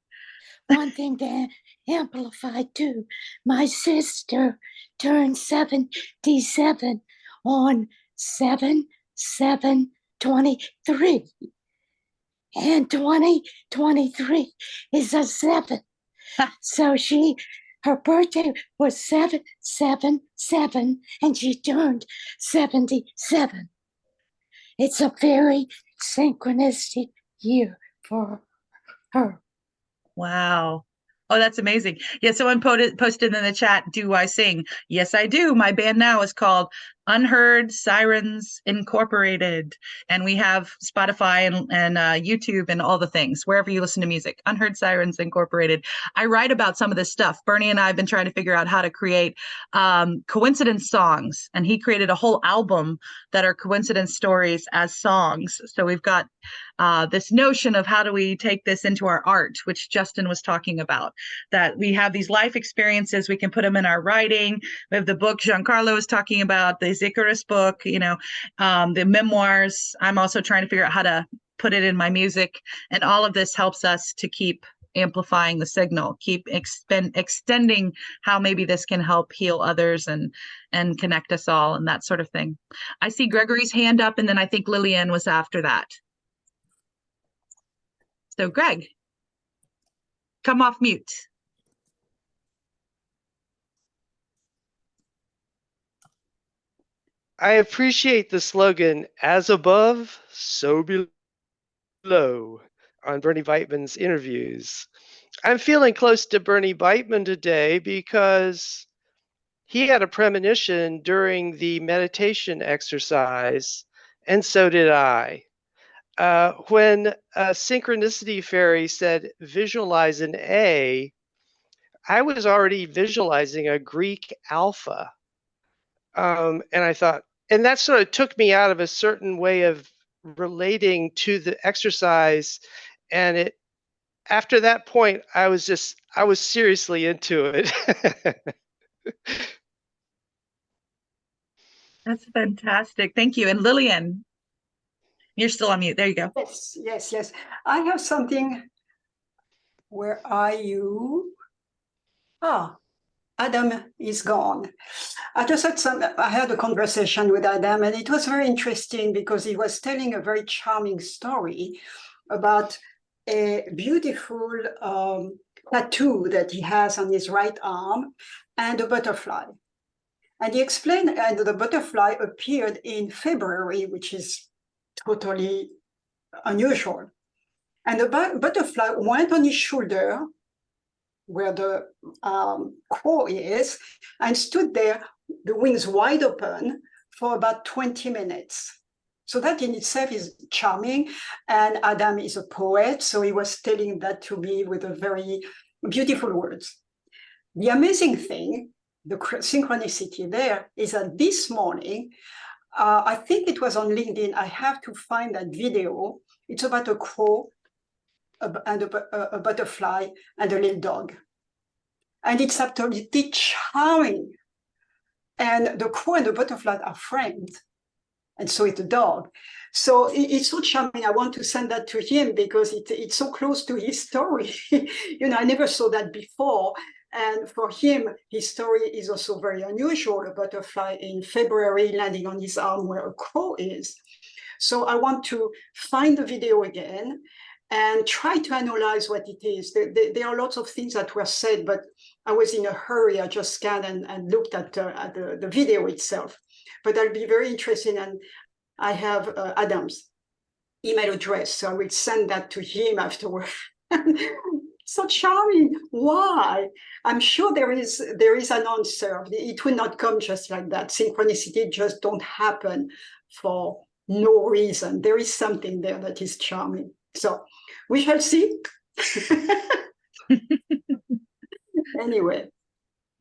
One thing to amplify too, my sister turned 77 on 7/7/23. And 2023 is a 7. So her birthday was 7/7/7, and she turned 77. It's a very synchronistic year for her. Wow. Oh, that's amazing. Yeah, someone posted in the chat, do I sing? Yes, I do. My band now is called Unheard Sirens Incorporated. And we have Spotify and YouTube and all the things, wherever you listen to music. Unheard Sirens Incorporated. I write about some of this stuff. Bernie and I have been trying to figure out how to create coincidence songs. And he created a whole album that are coincidence stories as songs. So we've got this notion of how do we take this into our art, which Justin was talking about, that we have these life experiences, we can put them in our writing. We have the book Giancarlo was talking about, the Icarus book, the memoirs. I'm also trying to figure out how to put it in my music. And all of this helps us to keep amplifying the signal, keep extending how maybe this can help heal others and connect us all and that sort of thing. I see Gregory's hand up, and then I think Lillian was after that. So Greg, come off mute. I appreciate the slogan, as above, so below, on Bernie Beitman's interviews. I'm feeling close to Bernie Beitman today because he had a premonition during the meditation exercise, and so did I. When Synchronicity Fairy said, visualize an A, I was already visualizing a Greek alpha. And I thought, and that sort of took me out of a certain way of relating to the exercise. And after that point, I was seriously into it. That's fantastic. Thank you. And Lillian, you're still on mute. There you go. Yes. I have something. Where are you? Adam is gone. I had a conversation with Adam, and it was very interesting because he was telling a very charming story about a beautiful tattoo that he has on his right arm and a butterfly. And he explained that the butterfly appeared in February, which is totally unusual. And the butterfly went on his shoulder, where the crow is, and stood there, the wings wide open, for about 20 minutes. So that in itself is charming. And Adam is a poet, so he was telling that to me with a very beautiful words. The amazing thing, the synchronicity there, is that this morning, I think it was on LinkedIn, I have to find that video. It's about a crow and a butterfly and a little dog. And it's absolutely charming. And the crow and the butterfly are friends. And so it's a dog. So it's so charming. I want to send that to him because it's so close to his story. You know, I never saw that before. And for him, his story is also very unusual, a butterfly in February landing on his arm where a crow is. So I want to find the video again and try to analyze what it is. There are lots of things that were said, but I was in a hurry. I just scanned and looked at the video itself. But I'll be very interested, and I have Adam's email address, so I will send that to him afterward. So charming. Why? I'm sure there is an answer. It will not come just like that. Synchronicity just don't happen for no reason. There is something there that is charming. So we shall see. Anyway.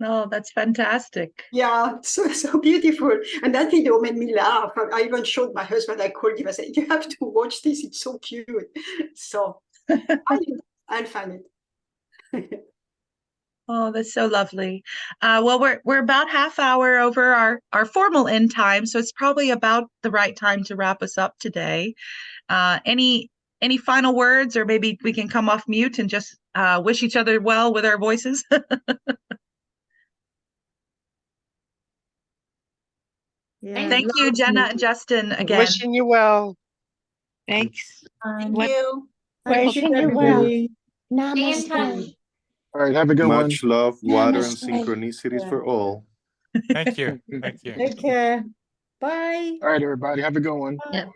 Oh, that's fantastic. Yeah, so beautiful. And that video made me laugh. I even showed my husband, I called him, I said, you have to watch this, it's so cute. So I'll find it. Oh, that's so lovely. Well, we're about half hour over our formal end time, so it's probably about the right time to wrap us up today. Any final words, or maybe we can come off mute and just wish each other well with our voices? Yeah. Thank you, Jenna and Justin, again. Wishing you well. Thanks. Thank you. Wishing you well. everybody. Stay in touch. Namaste. All right, have a good one. Much love, water, and Namaste. synchronicities for all. Thank you. Thank you. Take care. Bye. All right, everybody, have a good one. Yeah.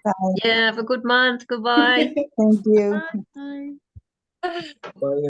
Yeah, have a good month. Goodbye. Thank you. Bye. Bye.